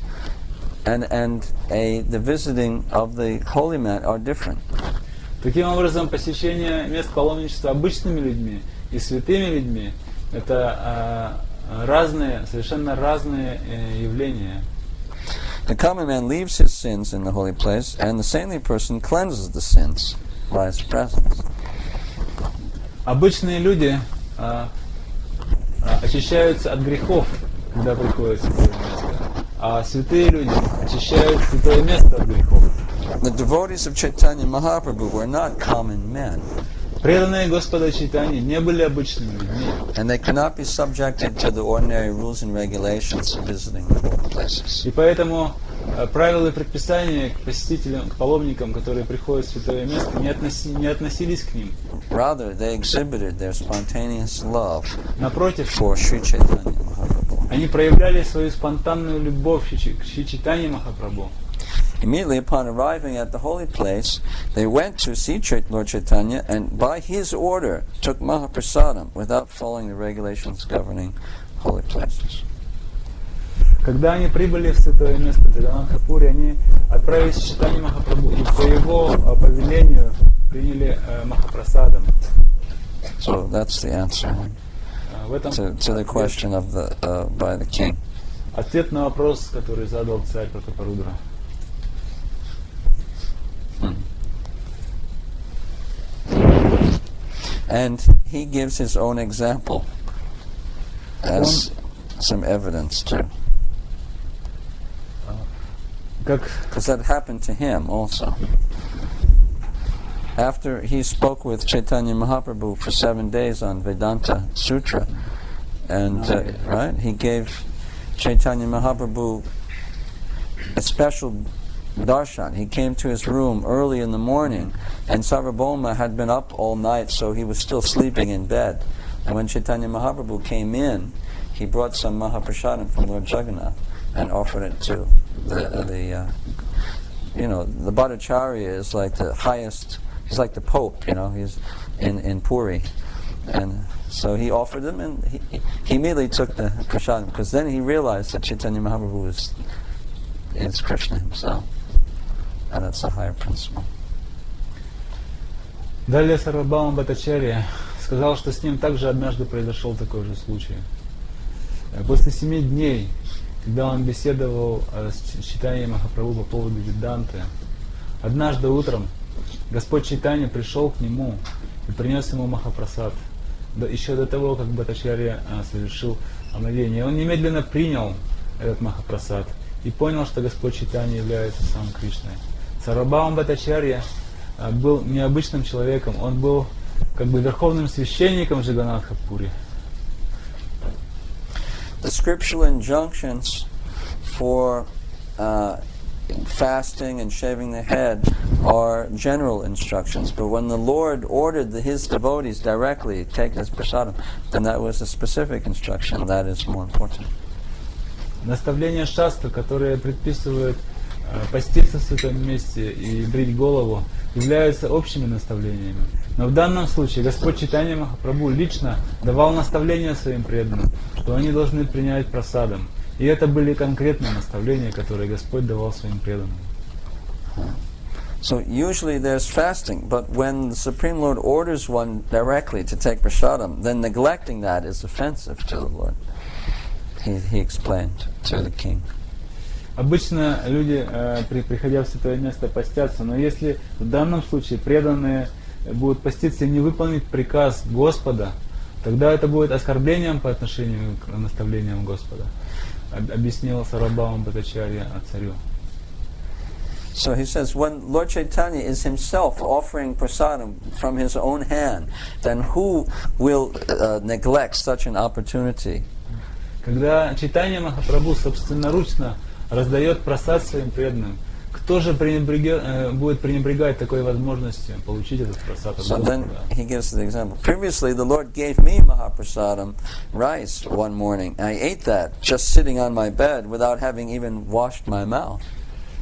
and the visiting of the holy man are different. Таким образом, посещение мест паломничества обычными людьми и святыми людьми — это разные, совершенно разные явления. The common man leaves his sins in the holy place, and the saintly person cleanses the sins by his presence. Обычные люди очищаются от грехов, когда приходят в святое место, а святые люди очищают святое место от грехов. The devotees of Chaitanya Mahaprabhu were not common men, Преданные Господа Чайтаньи не были обычными людьми, and they cannot be subjected to the ordinary rules and regulations of visiting the holy places. и поэтому правила и предписания к посетителям, к паломникам, которые приходят в святое место, не относились к ним. Rather, they exhibited their spontaneous love Напротив, for Sri Chaitanya Mahaprabhu. они проявляли свою спонтанную любовь к Шри Чайтанье Махапрабху. Immediately upon arriving at the holy place, they went to see Lord Chaitanya and by his order took Mahaprasadam without following the regulations governing holy places. Когда они прибыли в святое место Джаганнатха-пури, они отправились к Чайтанье Махапрабху и по его повелению приняли Махапрасадам. So that's the answer В этом to the question of by the king. ответ на вопрос, который задал царь Пратапарудра. And he gives his own example as some evidence too. Because that happened to him also. After he spoke with Chaitanya Mahaprabhu for 7 days on Vedanta Sutra, and right, he gave Chaitanya Mahaprabhu a special darshan. He came to his room early in the morning, and Sarvabhauma had been up all night, so he was still sleeping in bed. And when Chaitanya Mahaprabhu came in, he brought some Mahaprasadam from Lord Jagannath and offered it to the Bhattacharya is like the highest. He's like the Pope, he's in Puri. And so he offered them, and he immediately took the prasadam, because then he realized that Chaitanya Mahaprabhu is Krishna himself. And that's a higher principle. Далее Сарвабхаума Бхаттачарья сказал, что с ним также однажды произошел такой же случай. После 7 дней, когда он беседовал с Чайтаньей Махапрабху по поводу Веданты, однажды утром Господь Чайтанья пришел к нему и принес ему Махапрасад, еще до того, как Бхаттачарья совершил омовение. Он немедленно принял этот Махапрасад и понял, что Господь Чайтанья является сам Кришной. Сарвабхаума Бхаттачарья был необычным человеком, он был как бы верховным священником Джаганнатха-пури. The scriptural injunctions for fasting and shaving the head are general instructions, but when the Lord ordered his devotees directly to take this prasadam, then that was a specific instruction that is more important. Наставления шастры, которые предписывают поститься в святом месте и брить голову, являются общими наставлениями. Но в данном случае Господь Чайтанья Махапрабху лично давал наставления своим преданным, что они должны принять прасадам. И это были конкретные наставления, которые Господь давал своим преданным. So usually there's fasting, but when the Supreme Lord orders one directly to take prasadam, then neglecting that is offensive to the Lord. He explained to the king. Обычно люди, приходя в святое место, постятся, но если в данном случае преданные будут поститься и не выполнить приказ Господа, тогда это будет оскорблением по отношению к наставлениям Господа, объяснил Сарвабхаума Бхаттачарья царю. So he says, when Lord Chaitanya is himself offering prasadam from his own hand, then who will neglect such an opportunity? Когда Чайтанья Махапрабху собственноручно раздает прасад своим преданным, кто же будет пренебрегать такой возможностью получить этот прасад от So Господа? then he gives the example. Previously, the Lord gave me Mahaprasadam rice one morning. I ate that just sitting on my bed without having even washed my mouth.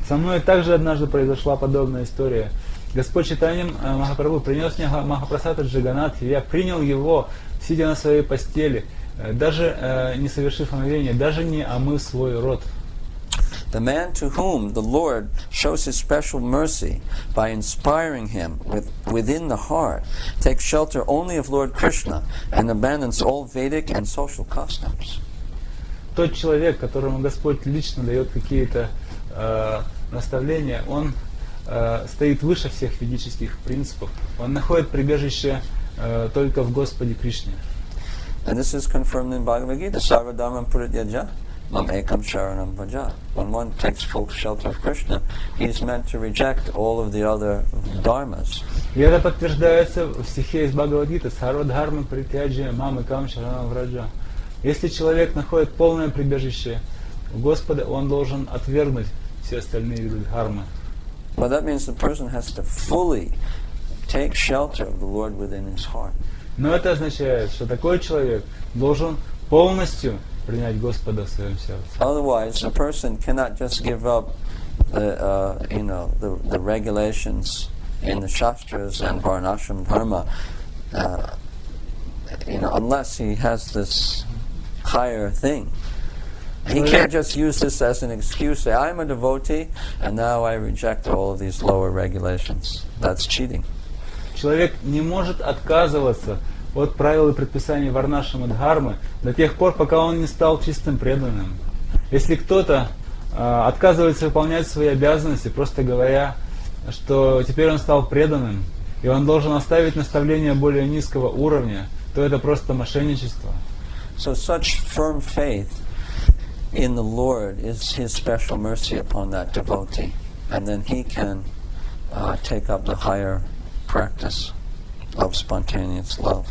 Со мной также однажды произошла подобная история. Господь Чайтанья Махапрабху принес мне Махапрасад от Джаганнатхи, я принял его, сидя на своей постели, даже не совершив омовения, даже не омыв свой рот. The man to whom the Lord shows his special mercy by inspiring him within the heart takes shelter only of Lord Krishna and abandons all Vedic and social customs. Тот человек, которому Господь лично дает какие-то наставления, он стоит выше всех ведических принципов. Он находит прибежище только в Господе Кришне. And this is confirmed in Bhagavad Gita. Sarvadharmam purityaja mam ekam sharanam bhaja. When one takes full shelter of Krishna, he is meant to reject all of the other dharmas. И это подтверждается в стихе из Бхагавад-гиты. Сарвадхармам паритяджа мам экам шаранам бхаджа. Если человек находит полное прибежище у Господа, он должен отвергнуть все остальные виды дхармы. But that means the person has to fully take shelter of the Lord within his heart. Но это означает, что такой человек должен полностью принять Господа в своем сердце. Otherwise, a person cannot just give up the regulations in the Shastras and Varnashram Dharma, unless he has this higher thing. He can't just use this as an excuse, say, I'm a devotee, and now I reject all of these lower regulations. That's cheating. Человек не может отказываться от правил и предписаний Варнашрама Дхармы до тех пор, пока он не стал чистым преданным. Если кто-то отказывается выполнять свои обязанности, просто говоря, что теперь он стал преданным, и он должен оставить наставления более низкого уровня, то это просто мошенничество. So such firm faith in the Lord is His special mercy upon that devotee, and then he can take up the higher practice of spontaneous love.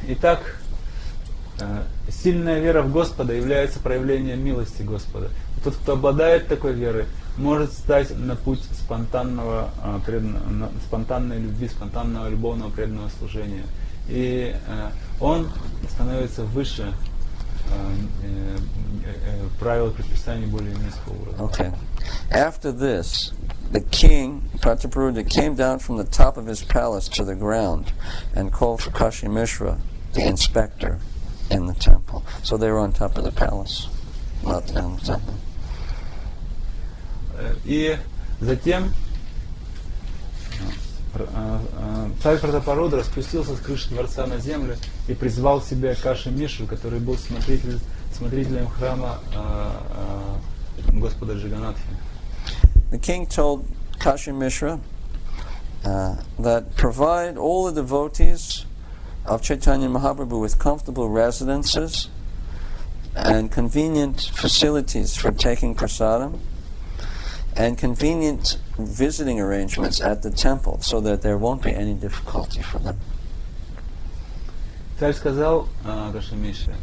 Итак, сильная вера в Господа является проявлением милости Господа. И тот, кто обладает такой верой, может стать на путь спонтанной любви, спонтанного любовного преданного служения. И он становится выше правил предписаний более низкого уровня. Okay. After this, the king, Prataparudra, came down from the top of his palace to the ground and called for Kashi Mishra, the inspector, in the temple. So they were on top of the palace, not in the temple. И затем царь Пратапарудра спустился с крыши дворца на землю и призвал к себе Каши Мишу, который был смотрителем храма Господа Джаганатхи. The king told Kashi Mishra that provide all the devotees of Chaitanya Mahaprabhu with comfortable residences and convenient facilities for taking prasadam and convenient visiting arrangements at the temple so that there won't be any difficulty for them. Царь сказал Каши Мише: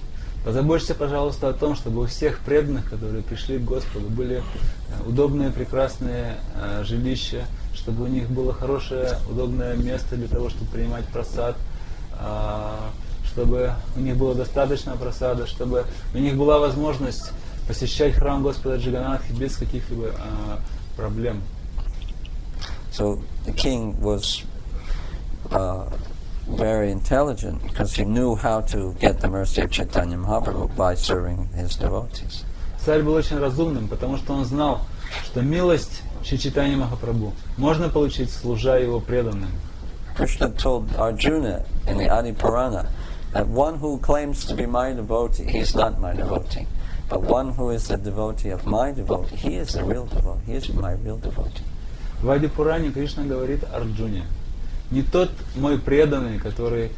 позаботься, пожалуйста, о том, чтобы у всех преданных, которые пришли к Господу, были удобные, прекрасные жилища, чтобы у них было хорошее, удобное место для того, чтобы принимать прасад, чтобы у них было достаточно прасада, чтобы у них была возможность посещать храм Господа Джаганатхи без каких-либо проблем. So the king was very intelligent because he knew how to get the mercy of Chaitanya Mahaprabhu by serving his devotees. Царь был очень разумным, потому что он знал, что милость Шри Чайтаньи Махапрабху можно получить, служа его преданным. Krishna told Arjuna in the Adi Purana that one who claims to be my devotee, he is not my devotee. But one who is the devotee of my devotee, he is the real devotee. He is my real devotee. В Ади Пуране Кришна говорит Арджуне: не тот мой преданный, который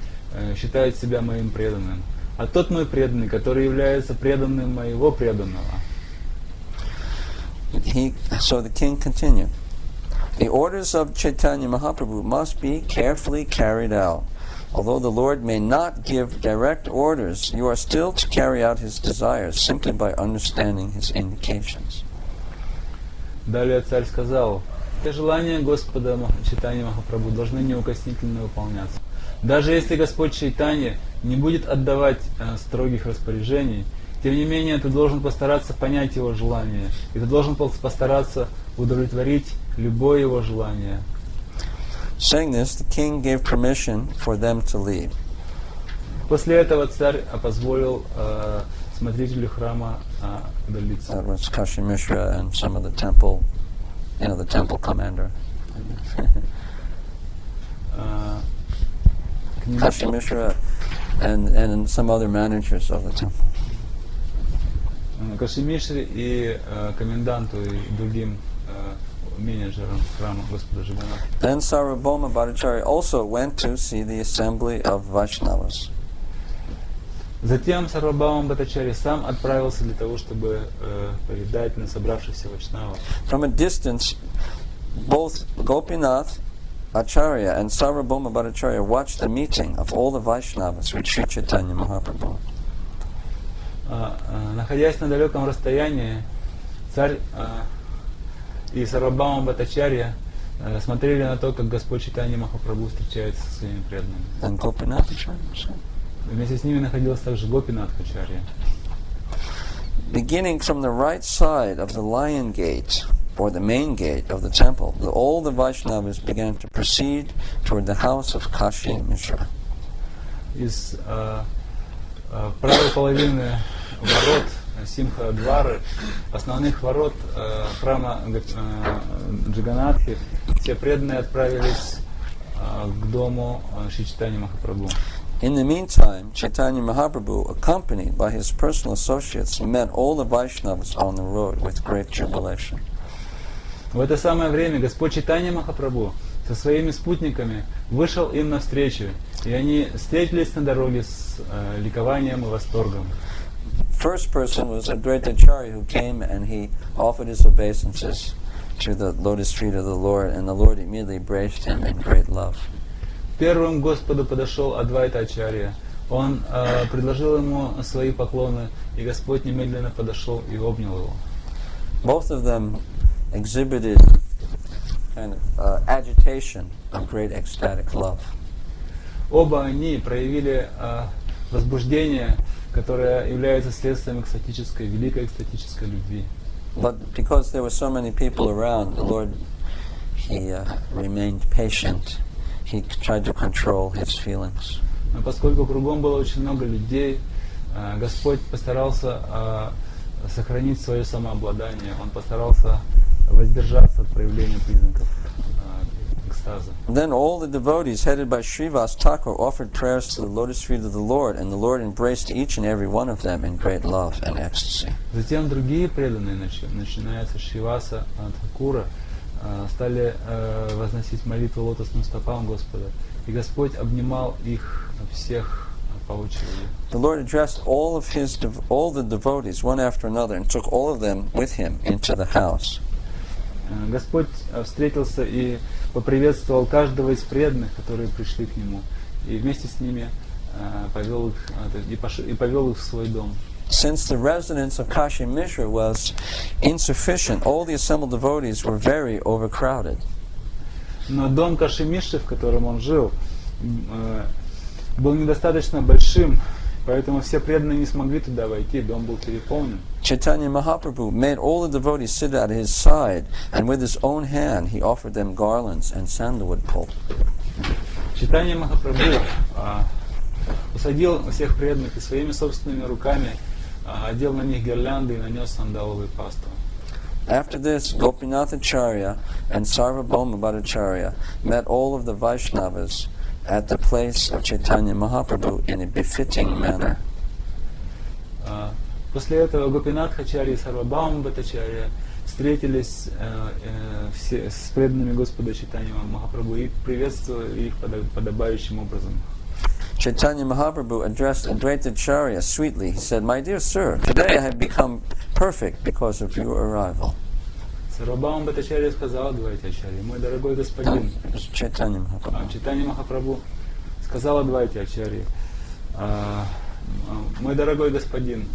считает себя моим преданным, а тот мой преданный, который является преданным моего преданного. So the king continued. The orders of Chaitanya Mahaprabhu must be carefully carried out. Although the Lord may not give direct orders, you are still to carry out His desires simply by understanding His indications. Далее царь сказал: все желания Господа Чайтаньи Махапрабху должны неукоснительно выполняться. Даже если Господь Чайтанья не будет отдавать строгих распоряжений, тем не менее ты должен постараться понять его желание, и ты должен постараться удовлетворить любое его желание. Saying this, the king gave permission for them to leave. После этого царь позволил смотрителю храма удалиться. That was Kashi Mishra and some of the temple, the temple commander. Kashi Mishra and some other managers of the temple. Каши Мишре и коменданту и другим менеджерам храма Господа Джаганнатха. Then Sarvabhauma Bhattacharya also went to see the assembly of Vaishnavas. Затем Сарвабхаума Бхаттачарья сам отправился для того, чтобы повидать на собравшихся вайшнавов. From a distance, both Gopinath Acharya and Sarvabhauma Bhattacharya watched the meeting of all the Vaishnavas with Sri Chaitanya Mahaprabhu. Находясь на далеком расстоянии, царь и Сарвабхаума Бхаттачарья смотрели на то, как Господь Чайтанья Махапрабху встречается со своими преданными. And Gopinath Acharya. Вместе с ними находился также Гопинатх Ачарья. Beginning from the right side of the lion gate, or the main gate of the temple, all the Vaishnavas began to proceed toward the house of Kashi Mishra. Из правой половины ворот Симха-двары, основных ворот храма Джаганнатхи, все преданные отправились к дому Шри Чайтаньи Махапрабху. In the meantime, Chaitanya Mahaprabhu, accompanied by his personal associates, met all the Vaishnavas on the road with great jubilation. В это самое время Господь Чайтанья Махапрабху со своими спутниками вышел им навстречу, и они встретились на дороге с ликованием и восторгом. First person was Advaita Acharya, who came and he offered his obeisances to the lotus feet of the Lord, and the Lord immediately embraced him in great love. Первым к Господу подошел Адвайта Ачарья. Он предложил ему свои поклоны, и Господь немедленно подошел и обнял его. Both of them exhibited kind of agitation of great ecstatic love. Оба они проявили возбуждение, которое является следствием экстатической, великой экстатической любви. But because there were so many people around, the Lord, he remained patient. He tried to control his feelings. Но поскольку кругом было очень много людей, Господь постарался сохранить свое самообладание. Он постарался воздержаться от проявления признаков экстаза. Then all the devotees, headed by Srivas Thakur, offered prayers to the lotus feet of the Lord, and the Lord embraced each and every one of them in great love and ecstasy. Затем другие преданные, начиная со Шриваса Тхакура, стали возносить молитву лотосным стопам Господа, и Господь обнимал их всех по очереди. The Lord addressed all the devotees one after another and took all of them with him into the house. Господь встретился и поприветствовал каждого из преданных, которые пришли к нему, и вместе с ними повел их в свой дом. Since the residence of Kashi Mishra was insufficient, all the assembled devotees were very overcrowded. Но дом Каши Мишры, в котором он жил, был недостаточно большим, поэтому все преданные не смогли туда войти, дом был переполнен. Chaitanya Mahaprabhu made all the devotees sit at his side, and with his own hand he offered them garlands and sandalwood pulp. Чайтанья Махапрабху усадил всех преданных и своими собственными руками одел на них гирлянды и нанес сандаловую пасту. After this, Gopinath Acharya and Sarvabhauma Bhattacharya met all of the Vaishnavas at the place of Chaitanya Mahaprabhu in a befitting manner. После этого Гопинатх Ачарья и Сарвабхаума Бхаттачарья встретились с преданными Господа Чайтаньи Махапрабху и приветствовали их подобающим образом. Chaitanya Mahaprabhu addressed Advaita Acharya sweetly. He said, "My dear sir, today I have become perfect because of your arrival." Сарвабхаума Бхаттачарья сказал Адвайте Ачарье: "Мой дорогой господин." Chaitanya Mahaprabhu. Чайтанья Махапрабху сказал Адвайте Ачарье: "Мой дорогой господин,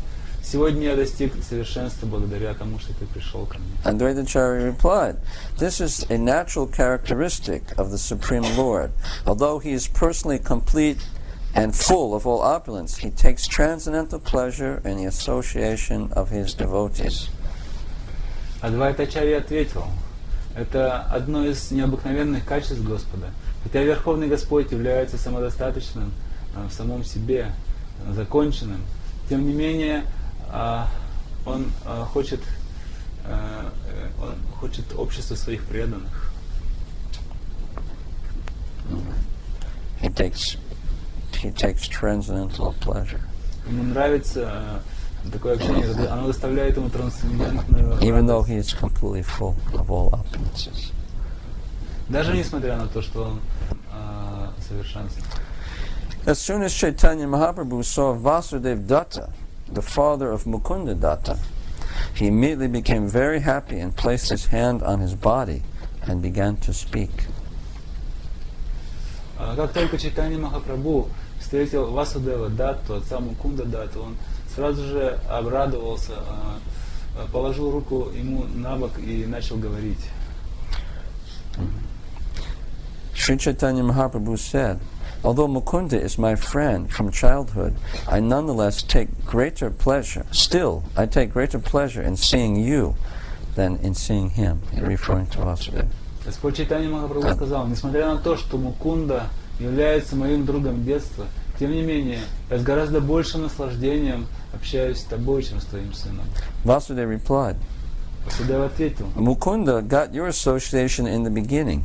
сегодня я достиг совершенства благодаря тому, что ты пришел ко мне." Advaita Acharya replied, "This is a natural characteristic of the Supreme Lord. Although he is personally complete and full of all opulence, he takes transcendental pleasure in the association of his devotees." Адвайта Ачарья ответил: "Это одно из необыкновенных качеств Господа. Хотя Верховный Господь является самодостаточным в самом себе, законченным, тем не менее он хочет общества своих преданных. He takes transcendental pleasure. Ему нравится такое общение, оно доставляет ему трансцендентную Even though радость. he is completely full of all opulences. Даже несмотря на то, что он совершенство. As soon as Chaitanya Mahaprabhu saw Vasudev Datta, the father of Mukunda Datta, he immediately became very happy and placed his hand on his body and began to speak. Как только Чайтанья Махапрабху встретил Васудева Датту, отца Мукунда Датту, он сразу же обрадовался, положил руку ему на бок и начал говорить. Sri Chaitanya Mahaprabhu said, although Mukunda is my friend from childhood, I nonetheless take greater pleasure, still, I take greater pleasure in seeing you than in seeing him, referring to Vasudeva. Господь Чайтанья Махапрабху сказал, несмотря на то, что Мукунда является моим другом детства, тем не менее, я с гораздо большим наслаждением общаюсь с тобой, чем с твоим сыном. Vasudeva replied, Васудева ответил, Mukunda got your association in the beginning.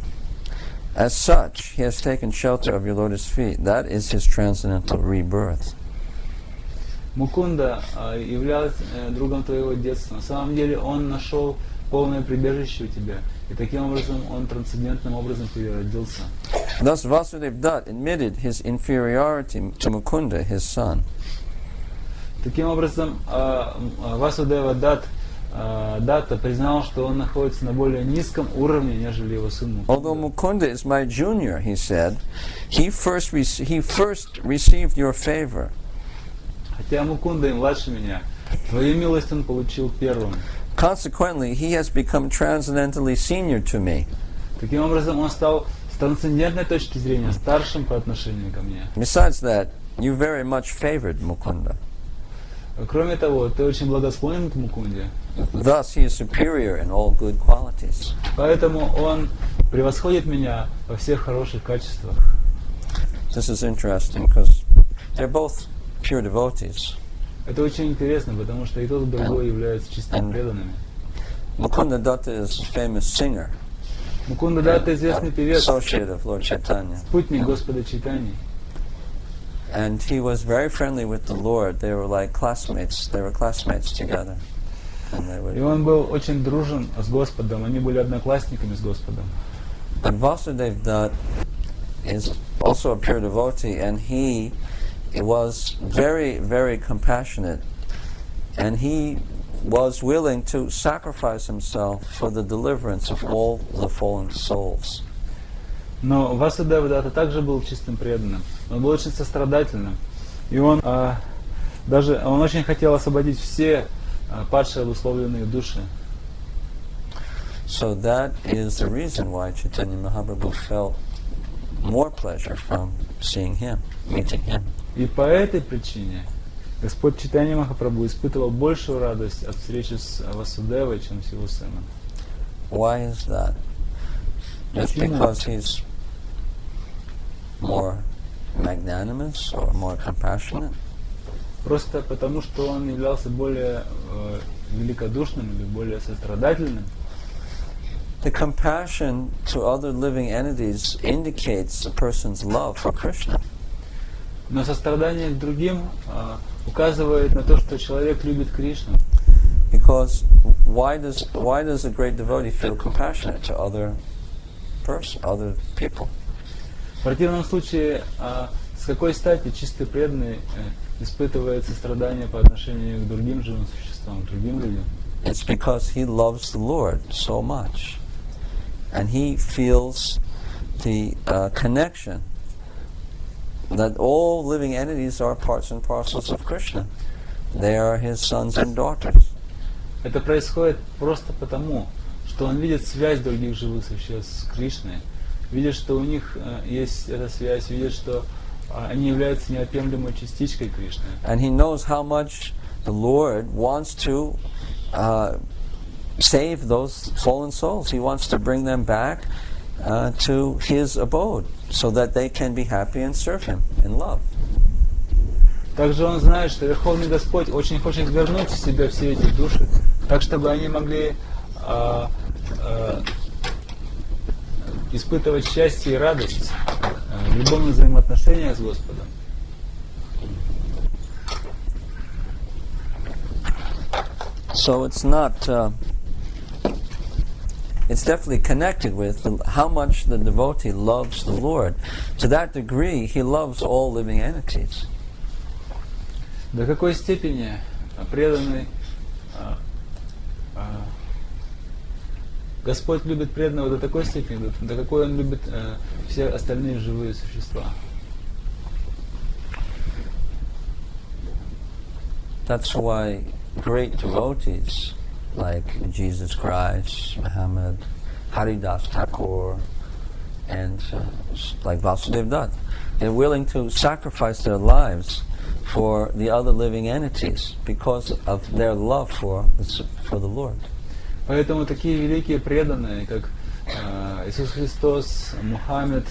As such, he has taken shelter of your lotus feet. That is his transcendental rebirth. Мукунда являлся другом твоего детства. На самом деле он нашел полное прибежище у тебя. И таким образом он трансцендентным образом переродился. Thus Vasudev Dutt admitted his inferiority to Mukunda, his son. Таким образом Васудева Датта признал, что он находится на более низком уровне, нежели его сын Although Мукунда. Mukunda is my junior, he said, he first received your favor. Хотя Мукунда и младше меня, твою милость он получил первым. Consequently, he has become transcendentally senior to me. Таким образом он стал с трансцендентной точки зрения старшим по отношению ко мне. Besides that, you very much favored Mukunda. Кроме того, ты очень благосклонен к Мукунде. Thus, he is superior in all good qualities. Поэтому он превосходит меня во всех хороших качествах. This is interesting because they're both pure devotees. Это очень интересно, потому что и тот, и другой являются чистыми преданными. Mukunda Datta is a famous singer, Мукунда Датта известный певец, associate of Lord Chaitanya. спутник Господа Чайтаньи. And he was very friendly with the Lord. They were like classmates. They were classmates together. And they И would. он был очень дружен с Господом, они были одноклассниками с Господом. But Vasudev Dutt is also a pure devotee, and he was very, very compassionate, and he was willing to sacrifice himself for the deliverance of all the fallen souls. Но Васудева Датта также был чистым преданным. Он был очень сострадательным. И он он очень хотел освободить все падшие обусловленные души. So that is the reason why Chaitanya Mahaprabhu felt more pleasure from seeing him, meeting him. И по этой причине Господь Чайтанья Махапрабху испытывал большую радость от встречи с Васудевой, чем с его сыном. Why is that? Just because he's more magnanimous or more compassionate? Просто потому, что он являлся более великодушным или более сострадательным. The compassion to other living entities indicates a person's love for Krishna. Но сострадание к другим указывает на то, что человек любит Кришну. Because why does a great devotee feel compassionate to other people? В противном случае, с какой стати чистый преданный испытывает сострадание по отношению к другим живым существам, к другим людям? It's because he loves the Lord so much, and he feels the connection that all living entities are parts and parcels of Krishna. They are his sons and daughters. Это происходит просто потому, что он видит связь других живых существ с Кришной, видит, что у них есть эта связь, видит, что они являются неотъемлемой частичкой Кришны. And he knows how much the Lord wants to save those fallen souls. He wants to bring them back to his abode so that they can be happy and serve him in love. Также он знает, что Верховный Господь очень хочет вернуть в себя все эти души, так чтобы они могли испытывать счастье и радость в любом взаимоотношении с Господом. So it's not. It's definitely connected with how much the devotee loves the Lord. To that degree, he loves all living entities. До какой степени преданный Господь любит преданного до такой степени, до какой Он любит все остальные живые существа. That's why great devotees like Jesus Christ, Muhammad, Haridas Thakur, and like Vasudev Dutt, they're willing to sacrifice their lives for the other living entities because of their love for the Lord. Поэтому такие великие преданные, как Иисус Христос, Мухаммед,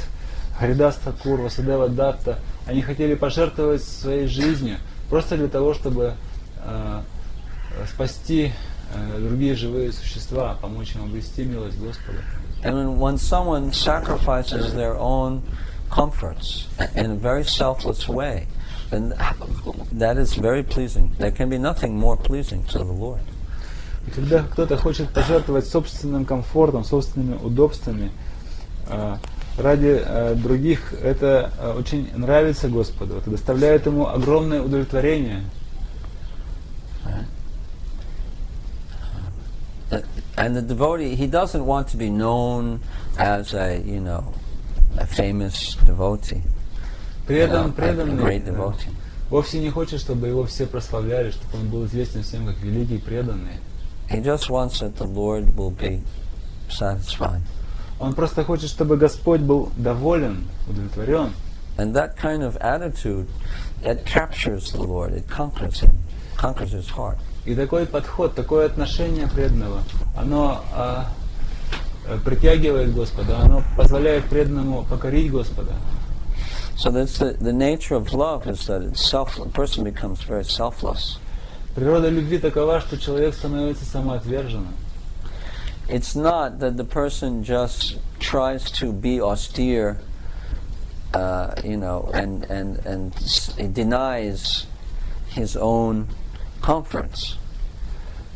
Харидас Тхакур, Васудева Датта, они хотели пожертвовать своей жизнью просто для того, чтобы спасти другие живые существа, помочь им обрести милость Господа. And when someone sacrifices their own comforts in a very selfless way, then that is very pleasing. There can be nothing more pleasing to the Lord. И когда кто-то хочет пожертвовать собственным комфортом, собственными удобствами ради других, это очень нравится Господу, это доставляет Ему огромное удовлетворение. And the devotee, he doesn't want to be known as a famous devotee, Преданный great devotee. вовсе не хочет, чтобы его все прославляли, чтобы он был известен всем как великий преданный. He just wants that the Lord will be satisfied. Он просто хочет, чтобы Господь был доволен, удовлетворен. And that kind of attitude, it captures the Lord, it conquers him, conquers his heart. И такой подход, такое отношение преданного, оно притягивает Господа, оно позволяет преданному покорить Господа. So that's the nature of love is that a person becomes very selfless. Природа любви такова, что человек становится самоотверженным. It's not that the person just tries to be austere, and he denies his own comforts.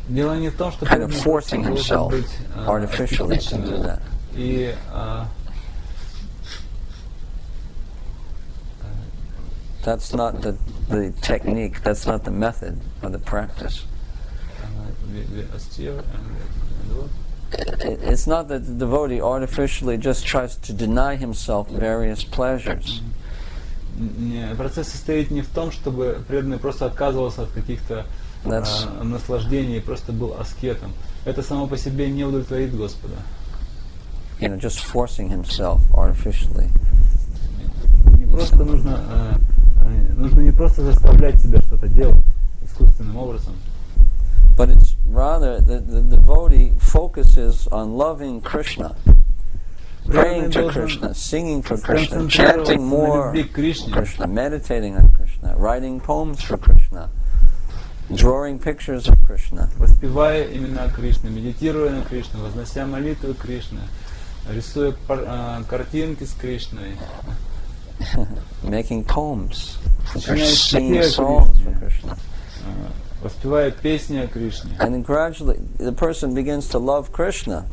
Дело не в том, что Kind of forcing himself artificially to do that. И That's not the technique, that's not the method or the practice. It's not that the devotee artificially just tries to deny himself various pleasures. Процесс состоит не в том, чтобы преданный просто отказывался от каких-то наслаждений и просто был аскетом. Это само по себе не удовлетворит Господа. Just forcing himself artificially. Не просто нужно не просто заставлять себя что-то делать искусственным образом. But it's rather the devotee focuses on loving Krishna, praying to Krishna, singing for Krishna, chanting more Krishna, meditating on Krishna, writing poems for Krishna, drawing pictures of Krishna. Воспевая имена Кришны, медитируя на Кришну, вознося молитвы Кришны, рисуя картинки с Кришной. Making poems, singing songs for Krishna. Воспевая песни о Кришне. And then gradually the person begins to love Krishna.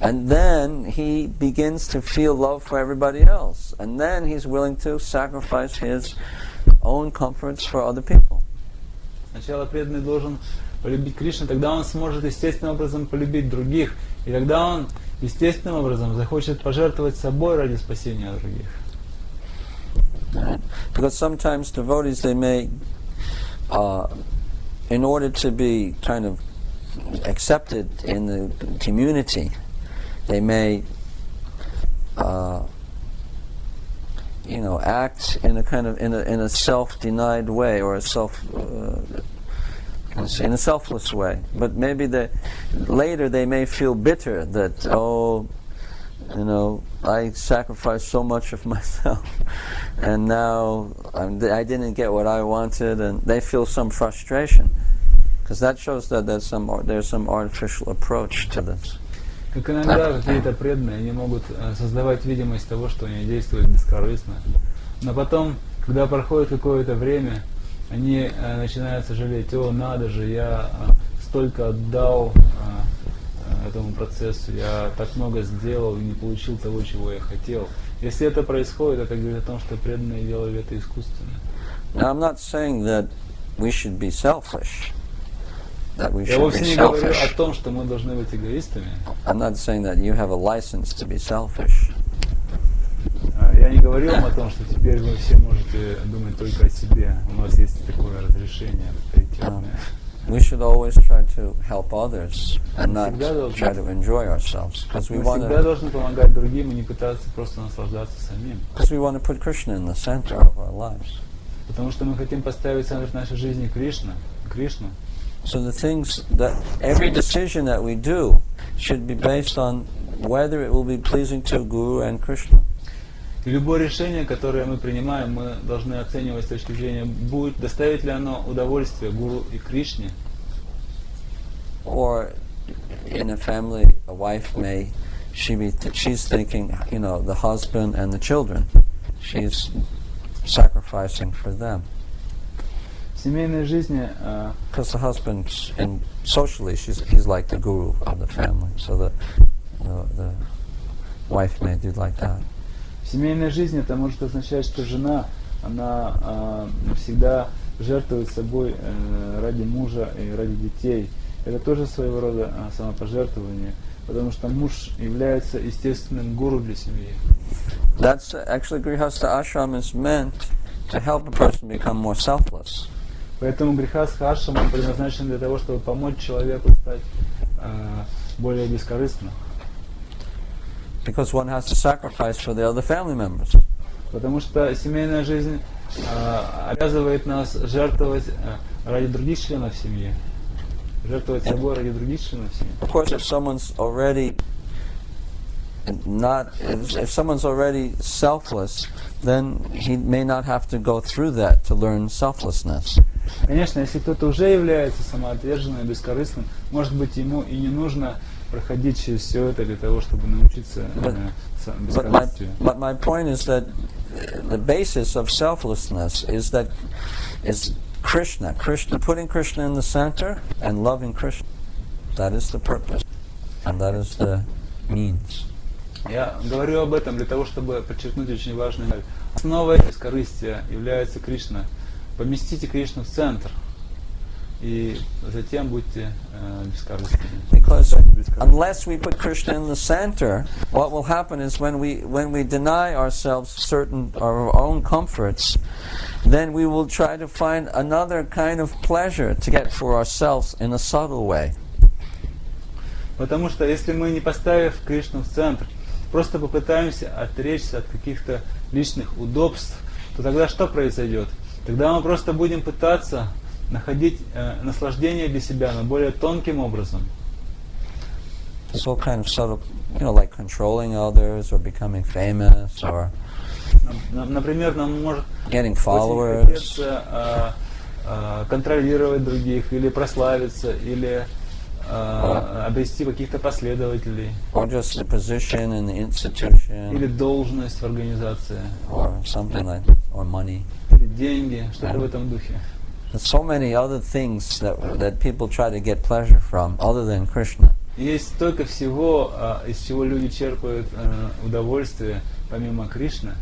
And then he begins to feel love for everybody else. And then he's willing to sacrifice his own comforts for other people. Сначала преданный должен полюбить Кришну, тогда он сможет естественным образом полюбить других. И тогда он естественным образом захочет пожертвовать собой ради спасения других. Because sometimes devotees, they may, in order to be kind of accepted in the community, they may, act in a kind of in a self-denied way or in a selfless way. But maybe later they may feel bitter that I sacrificed so much of myself and now I didn't get what I wanted, and they feel some frustration, because that shows that there's some artificial approach to this. Как иногда какие-то преданные, они могут создавать видимость того, что они действуют бескорыстно. Но потом, когда проходит какое-то время, они начинают сожалеть: о, надо же, я столько отдал этому процессу, я так много сделал и не получил того, чего я хотел. Если это происходит, это говорит о том, что преданные делали это искусственно. Now, I'm not saying that we should be selfish. Я вовсе не говорю о том, что мы должны быть эгоистами. I'm not saying that you have a license to be selfish. Я не говорил вам о том, что теперь вы все можете думать только о себе. У нас есть такое разрешение авторитетное. We should always try to help others and not try to enjoy ourselves, because we want всегда должны помогать другим и не пытаться просто наслаждаться самим. Because we want to put Krishna in the center of our lives. Потому что мы хотим поставить в центр нашей жизни Кришну. So the things that every decision that we do should be based on whether it will be pleasing to Guru and Krishna. И любое решение, которое мы принимаем, мы должны оценивать с точки зрения, будет доставить ли оно удовольствие Гуру и Кришне. Or in a family, a wife she's thinking, the husband and the children. She's sacrificing for them. В семейной жизни, because the husband, and socially, he's like the guru of the family. So the wife may do like that. В семейной жизни это может означать, что жена, она всегда жертвует собой ради мужа и ради детей. Это тоже своего рода самопожертвование, потому что муж является естественным гуру для семьи. That's actually Grihastha ashram is meant to help a person become more selfless. Поэтому грихастха ашрам предназначен для того, чтобы помочь человеку стать более бескорыстным. Because one has to sacrifice for the other family members. Потому что семейная жизнь обязывает нас жертвовать ради других членов семьи. Жертвовать собой ради других членов семьи. Of course, if someone's already selfless, then he may not have to go through that to learn selflessness. Конечно, если кто-то уже является самоотверженным и бескорыстным, может быть, ему и не нужно проходить через все это для того, чтобы научиться бескорыстию. But my point is that the basis of selflessness is Krishna, putting Krishna in the center and loving Krishna. That is the purpose, and that is the means. Я говорю об этом для того, чтобы подчеркнуть очень важную мысль. Основой бескорыстия является Кришна. Поместите Кришну в центр, и затем будьте бескорыстными. Because unless we put Krishna in the center, what will happen is when we deny ourselves certain our own comforts, then we will try to find another kind of pleasure to get for ourselves in a subtle way. Потому что если мы, не поставив Кришну в центр, просто попытаемся отречься от каких-то личных удобств, то тогда что произойдет? Тогда мы просто будем пытаться находить наслаждение для себя, но более тонким образом. So kind of subtle, like controlling others or becoming famous or например, нам может getting очень followers. хотеться контролировать других, или прославиться, или обрести каких-то последователей, or just a position in the institution, или должность в организации, or something like that, or money. или деньги, что-то в этом духе. There's so many other things that people try to get pleasure from other than Krishna. Есть столько всего, из чего люди черпают удовольствие, помимо Кришны.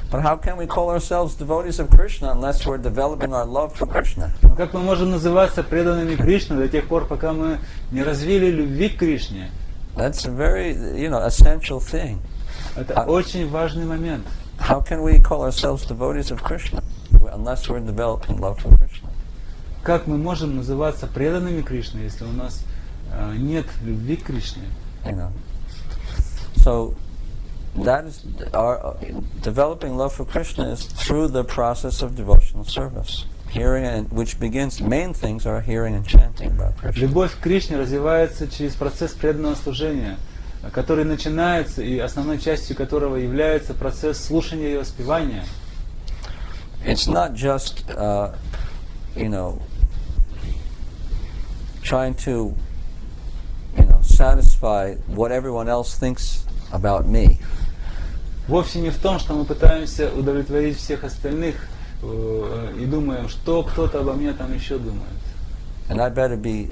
But how can we call ourselves devotees of Krishna unless we're developing our love for Krishna? Но как мы можем называться преданными Кришне до тех пор, пока мы не развили любви к Кришне? That's a very, essential thing. Это очень важный момент. How can we call ourselves devotees of Krishna unless we're developing love for Krishna? Как мы можем называться преданными Кришне, если у нас нет любви к Кришне? So that is our developing love for Krishna is through the process of devotional service. Hearing and which begins, main things are hearing and chanting about Krishna. Любовь к Кришне развивается через процесс преданного служения, который начинается и основной частью которого является процесс слушания и воспевания. it's not just trying to satisfy what everyone else thinks about me. Вовсе не в том, что мы пытаемся удовлетворить всех остальных и думаем, что кто-то обо мне там еще думает. And I better be,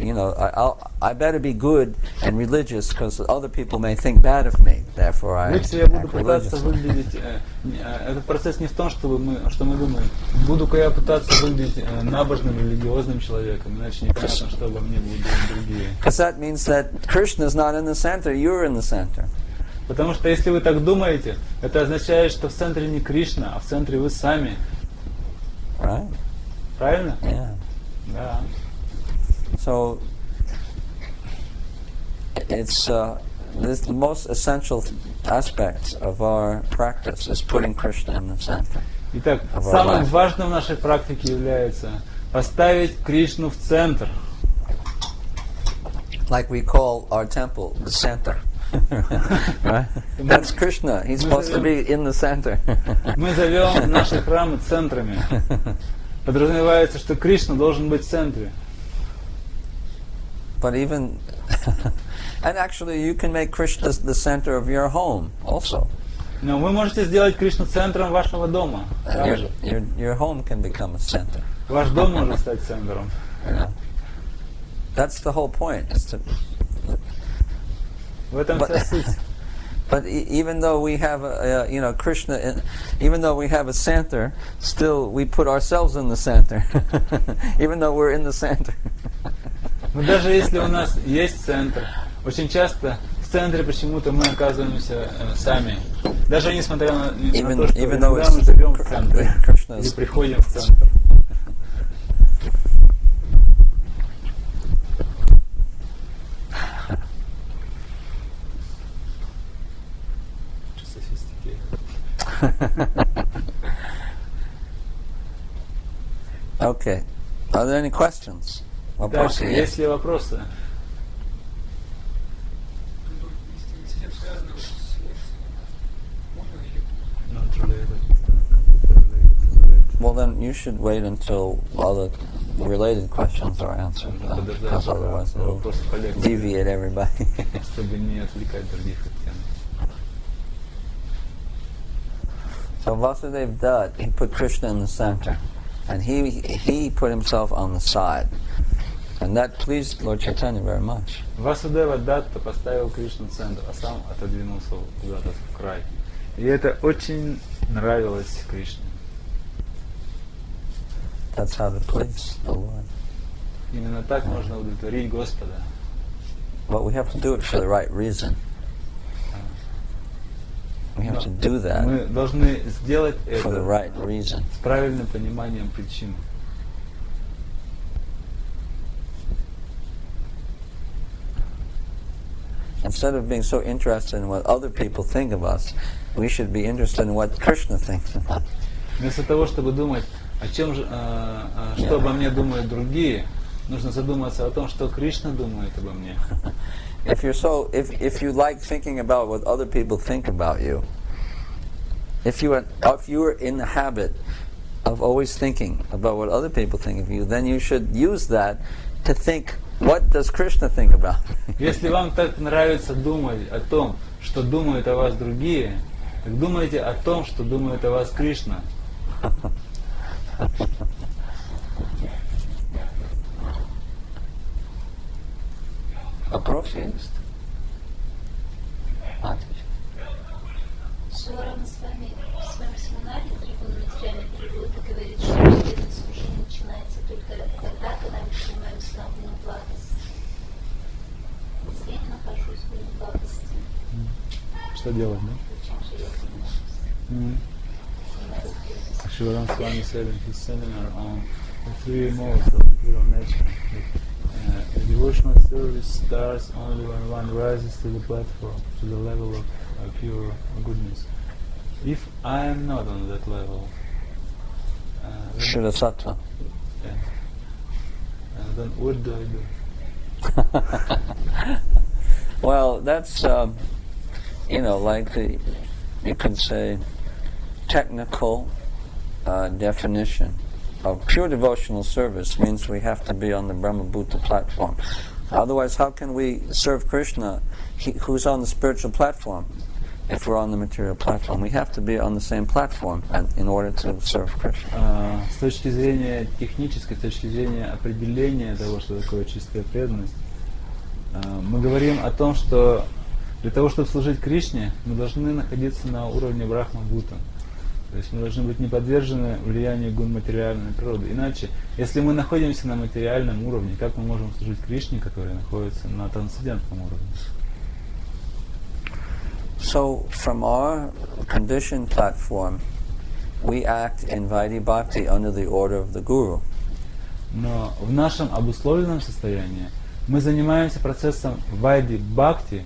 I better be good and religious because other people may think bad of me. Therefore, I Если я буду act пытаться religiously. выглядеть, этот процесс не в том, что мы думаем, буду-ка я пытаться выглядеть набожным, религиозным человеком, иначе непонятно, что обо мне будут думать другие. Because that means that Krishna is not in the center; you're in the center. Потому что если вы так думаете, это означает, что в центре не Кришна, а в центре вы сами. Right? Правильно? Yeah. Да. So it's this the most essential aspect of our practice is putting Krishna in the center. Итак, самым важным в нашей практике является поставить Кришну в центр. Like we call our temple the center. Right? That's Krishna. He's supposed to be in the center. Мы зовем наши храмы центрами. Подразумевается, что Кришна должен быть в центре. But even, and actually you can make Krishna the center of your home also. Но вы можете сделать Кришну центром вашего дома. Your home can become a center. Ваш дом может стать центром. Yeah. That's the whole point. Is to, В этом вся суть. but even though we have Krishna, even though we have a center, still we put ourselves in the center. Even though we're in the center. Но даже если у нас есть центр, очень часто в центре почему-то мы оказываемся сами. Даже несмотря на то, что иногда мы живем в центре или приходим в центр. Okay. Are there any questions? Дальше, есть ли вопросы? Well, then you should wait until all the related questions are answered, because otherwise it will deviate everybody. Чтобы не отвлекать других от темы. So Vasudeva Dutt, he put Krishna in the center, and he put himself on the side, and that pleased Lord Chaitanya very much. Васудева Датта поставил Кришну в центр, а сам отодвинулся куда-то в край. И это очень нравилось Кришне. That's how to please the Lord. Именно так можно удовлетворить Господа. But we have to do it for the right reason. We have to do that Мы должны сделать for the это right reason. с правильным пониманием причин. Instead of being so interested in what other people think of us, we should be interested in what Krishna thinks of us. Вместо того, чтобы думать, о чем же, что обо мне думают другие, нужно задуматься о том, что Кришна думает обо мне. If you like thinking about what other people think about you, if you are in the habit of always thinking about what other people think of you, then you should use that to think, what does Krishna think about me? Если вам так нравится думать о том, что думают о вас другие, так думайте о том, что думает о вас Кришна. Вопрос есть? Шиварама с вами в своем семинаре «Трибуна материальной перевода» говорит, что преданное служение начинается только тогда, когда мы принимаем славную благость. Я нахожусь в этой благости. Что делать, да? Чем же я занимаюсь? Шиварам с вами said in his seminar on the three modes of the hero nature. The devotional service starts only when one rises to the platform, to the level of pure goodness. If I am not on that level, Shuddha-sattva. then what do I do? Well, that's, like you can say, technical definition of pure devotional service means we have to be on the Brahma-bhuta platform. Otherwise, how can we serve Krishna, who's on the spiritual platform, if we're on the material platform? We have to be on the same platform in order to serve Krishna. С точки зрения технической, с точки зрения определения того, что такое чистая преданность, мы говорим о том, что для того, чтобы служить Кришне, мы должны находиться на уровне Брахма-бхута. То есть мы должны быть не подвержены влиянию гун материальной природы. Иначе, если мы находимся на материальном уровне, как мы можем служить Кришне, который находится на трансцендентном уровне? So, from our conditioned platform, we act in Vaidhi Bhakti under the order of the Guru. Но в нашем обусловленном состоянии мы занимаемся процессом Вайди Бхакти,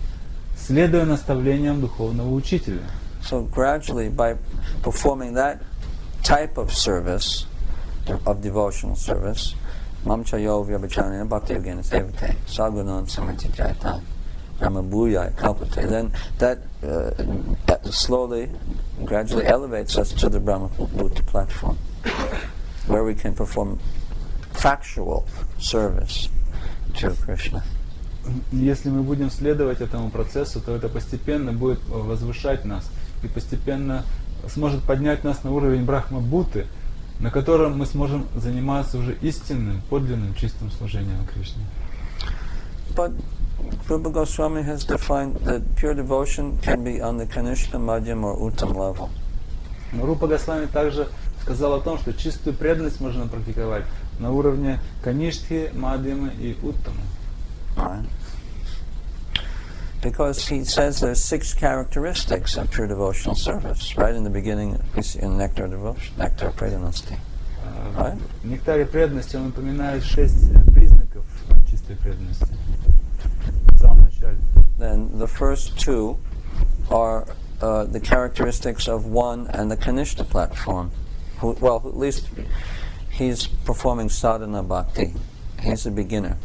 следуя наставлениям духовного учителя. So gradually, by performing that type of service, of devotional service, Mamchayo Vyabhacharana Bhakti Yogena Sevate, Sagunan Samriti Chайтанья, Brahmabhuya Kalpate, then that slowly, gradually elevates us to the Brahma-bhuta platform, where we can perform factual service to Krishna. Если мы будем следовать этому процессу, то это постепенно будет возвышать нас и постепенно сможет поднять нас на уровень Брахма-бхуты, на котором мы сможем заниматься уже истинным, подлинным, чистым служением Кришне. But Rupa Goswami has defined that pure devotion can be on the Kanishta, Madhyam or Uttam level. Но Рупа Госвами также сказал о том, что чистую преданность можно практиковать на уровне Каништхи, Мадьямы и Уттамы. Right. Because he says there's 6 characteristics of pure devotional service, right in the beginning in Nectar of Devotion, Nectar of Predanasti. Right? В Нектаре преданности он упоминает 6 признаков чистой преданности в самом начале. Then the first 2 are the characteristics of one and the Kanishta platform. Well, at least he's performing sadhana bhakti. He's a beginner.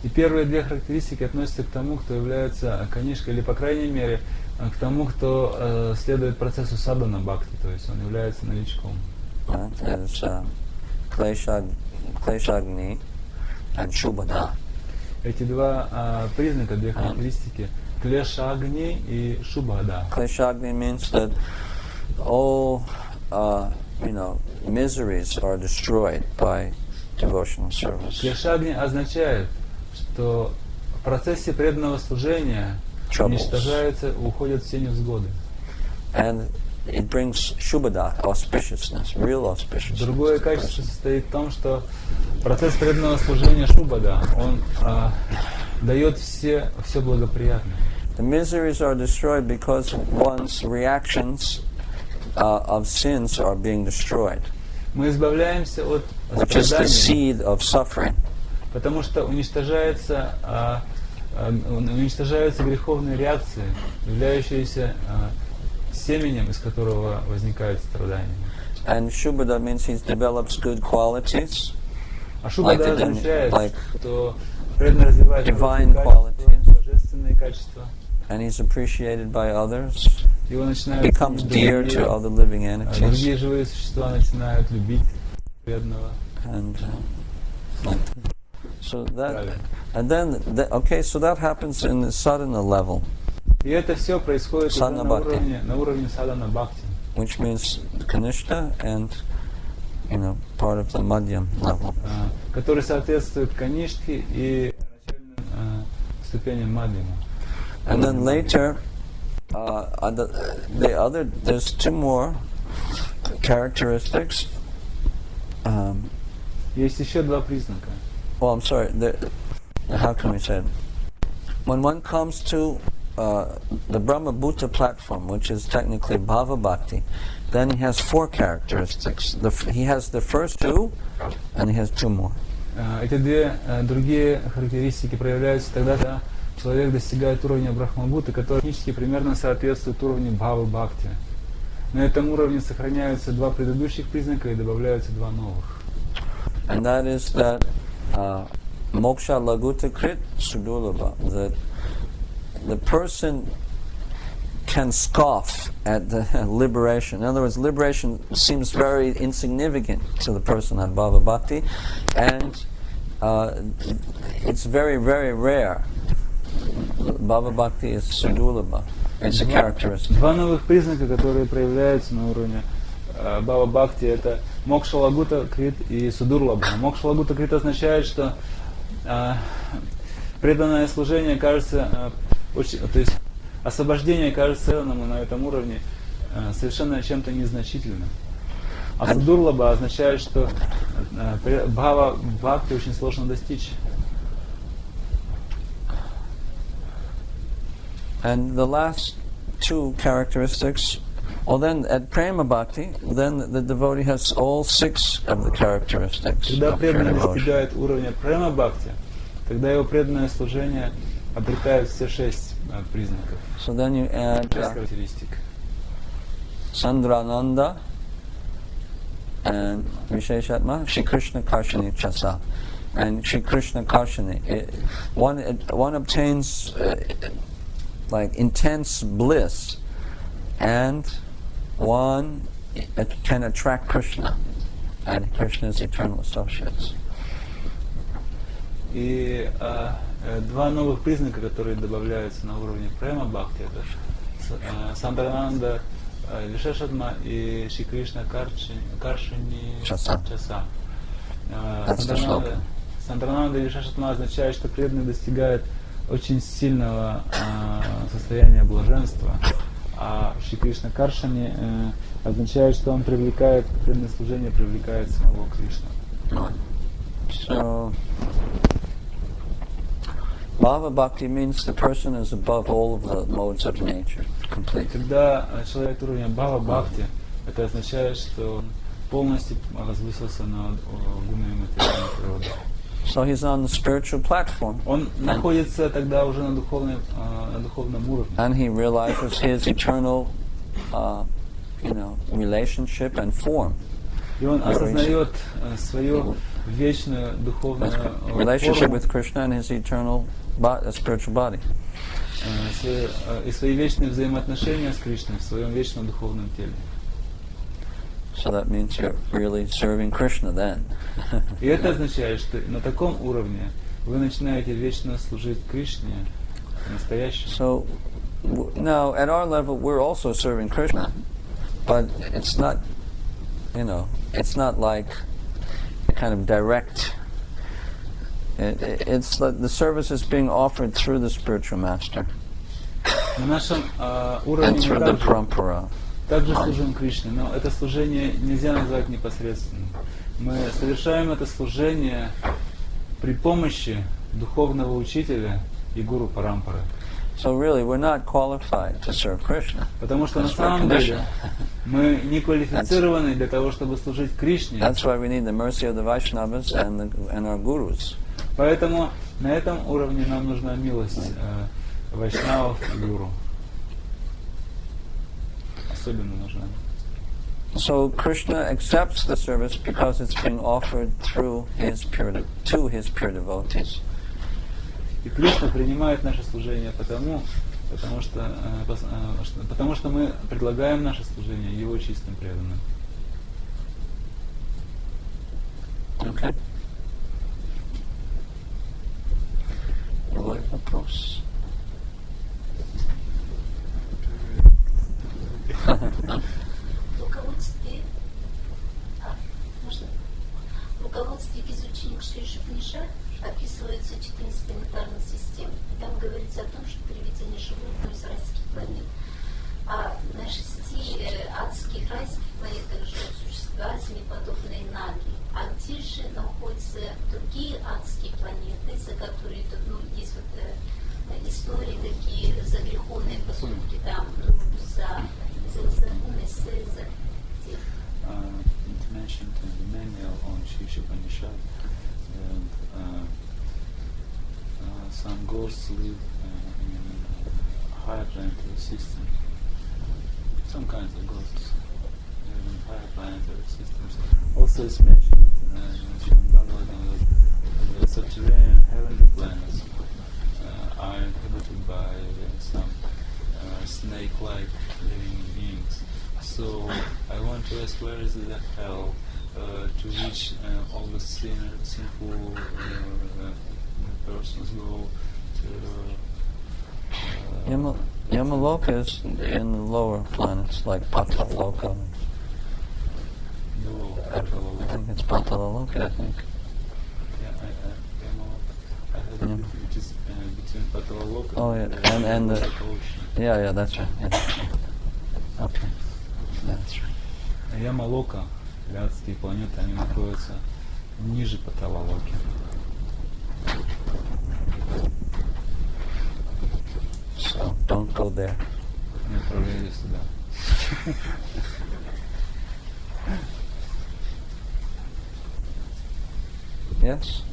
И первые 2 характеристики относятся к тому, кто является канишкой, или, по крайней мере, к тому, кто следует процессу садхана бхакти, то есть он является новичком. Kleshagni and Shubhada. Эти 2 признака, 2 характеристики, клешагни и шубхада. Kleshagni means that all, miseries are destroyed by devotional service. Клешагни означает, что в процессе преданного служения уничтожаются, уходят все невзгоды. And it brings shubhada, auspiciousness, real auspiciousness. Другое качество состоит в том, что процесс преданного служения шубхада, он дает все благоприятное. The miseries are destroyed because one's reactions of sins are being destroyed. Мы избавляемся от Which is the страданий, seed of suffering. потому что уничтожаются греховные реакции, являющиеся семенем, из которого возникают страдания. And shubhada means he develops good qualities, А шубхада означает, like что преданно развивает divine качества, божественные качества, and he's appreciated by others, его начинают becomes ценить dear to другие, other living entities. другие живые существа начинают любить преданного. And so that, and then, so that happens in the sadhana level, И это все происходит уже Садхана бхакти. на уровне садхана бхакти, which means Kanishta and, part of the Madhyam level. который соответствует канишке и начальным ступеням мадьяма. And then later, there's 2 more characteristics. Есть еще 2 признака. Well, I'm sorry. How can we say it? When one comes to the Brahma-bhuta platform, which is technically Bhava Bhakti, then he has 4 characteristics. He has the first 2, and he has 2 more. Эти 2 другие характеристики проявляются тогда, когда человек достигает уровня Брахма-бхуты, который технически примерно соответствует уровню Бхава Бхакти. На этом уровне сохраняются 2 предыдущих признака и добавляются 2 новых. And that is that moksha laguta krit sudulabha, that the person can scoff at the liberation. In other words, liberation seems very insignificant to the person on Bhava Bhakti, and it's very, very rare. Bhava Bhakti is sudurlabha. It's a characteristic. Два новых признака, которые проявляются на уровне Бхава Бхакти, это Мокша Лагута Крит и Судурлабха. Мокша Лагута Крит означает, что преданное служение кажется очень, то есть освобождение кажется на этом уровне совершенно чем-то незначительным. А Судурлаба означает, что Бхава Бхакти очень сложно достичь. And the last two characteristics, well then at Prema Bhakti, then the devotee has all six of the characteristics. Когда преданный достигает уровня Према Бхакти, тогда его преданное служение обретает все 6 признаков. So then you add характеристик. Sandrananda and Visheshatma, Shri Krishna Karshani Chasa. And Shri Krishna Karshani, one obtains like intense bliss, and one can attract Krishna and Krishna's eternal associates. И два новых признака, которые добавляются на уровне Према Бхакти, это Сандрананда Вишешатма и Шри Кришна Каршани Часа. Сандрананда Вишешатма означает, что преданный достигает очень сильного состояния блаженства, а Шри Кришна Каршани означает, что он привлекает, преданное служение привлекает самого Кришну. So, Bhava Bhakti means the person is above all of the modes of nature, completely. Когда человек уровня Бхава Бхакти, это означает, что он полностью возвысился над гунами материальной природы. So he's on the spiritual platform. Он находится тогда уже на духовном уровне. And he realizes his eternal, relationship and form. И он осознает свою вечную духовную relationship with Krishna and his eternal spiritual body. И свои вечные взаимоотношения с Кришной в своем вечном духовном теле. So that means you're really serving Krishna then. И это означает, что на таком уровне вы начинаете вечно служить Кришне настоящему. So now at our level we're also serving Krishna, but it's not, it's not like a kind of direct. It's like the service is being offered through the spiritual master. На нашем And уровне through the parampara. также служим Кришне, но это служение нельзя назвать непосредственным. Мы совершаем это служение при помощи духовного учителя и гуру парампары. So really, we're not qualified to serve Krishna. Потому что на самом деле мы не квалифицированы для того, чтобы служить Кришне. That's why we need the mercy of the Vaishnavas and our gurus. Поэтому на этом уровне нам нужна милость вайшнавов и гуру. Особенно нужна. So Krishna accepts the service because it's being offered to his pure devotees. И Кришна принимает наше служение потому что мы предлагаем наше служение Его чистым преданным. Okay. Вопрос. В руководстве к изучению Шри-Шри-Пниша описываются 14 планетарных систем. Там говорится о том, что приведение животных из райских планет. А на 6 адских райских планетах живут существа, змееподобные наги. А где же находятся другие адские планеты, за которые есть истории такие за греховные поступки, там, за умысел, за тех. It's mentioned in the manual on Shri-Shri-Upanishad, and some ghosts live in higher planetary systems. Some kinds of ghosts live in higher planetary systems. Also, it's mentioned in Bhagavatam that the subterranean heavenly planets are inhabited by some snake-like living beings. So I want to ask, where is the hell to which all the sinful persons go to? Yamaloka is in the lower planets, like Patalaloka. I think it's Patalaloka, I think. Yeah, which is between Patalaloka and the ocean. Yeah, that's right. Okay, that's right. Ямалока, адские планеты, они находятся ниже Паталалоки. So don't go there. Не отправляйтесь туда. Yes?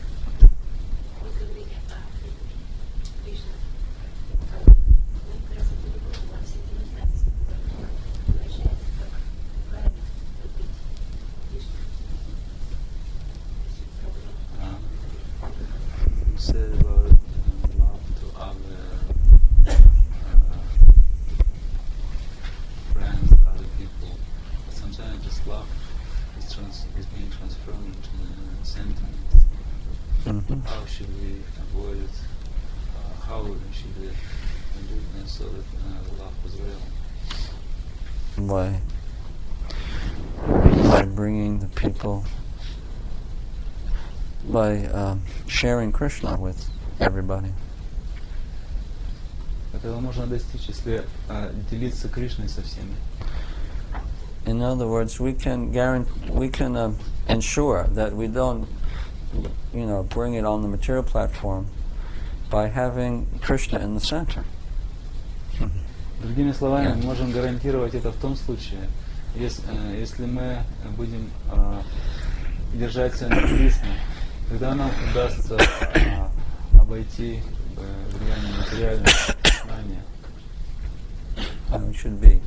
You said about love to other friends, other people. Sometimes this love is being transformed into sentiments. Mm-hmm. How should we avoid it? How should we do it so that love was real? By bringing the people, by sharing Krishna with everybody. Этого можно достичь, если делиться Кришной со всеми. In other words, we can ensure that we don't, bring it on the material platform by having Krishna in the center. Другими словами, мы можем гарантировать это в том случае, если мы будем держать центр Кришны, тогда нам удастся обойти влияние материального знания. We should be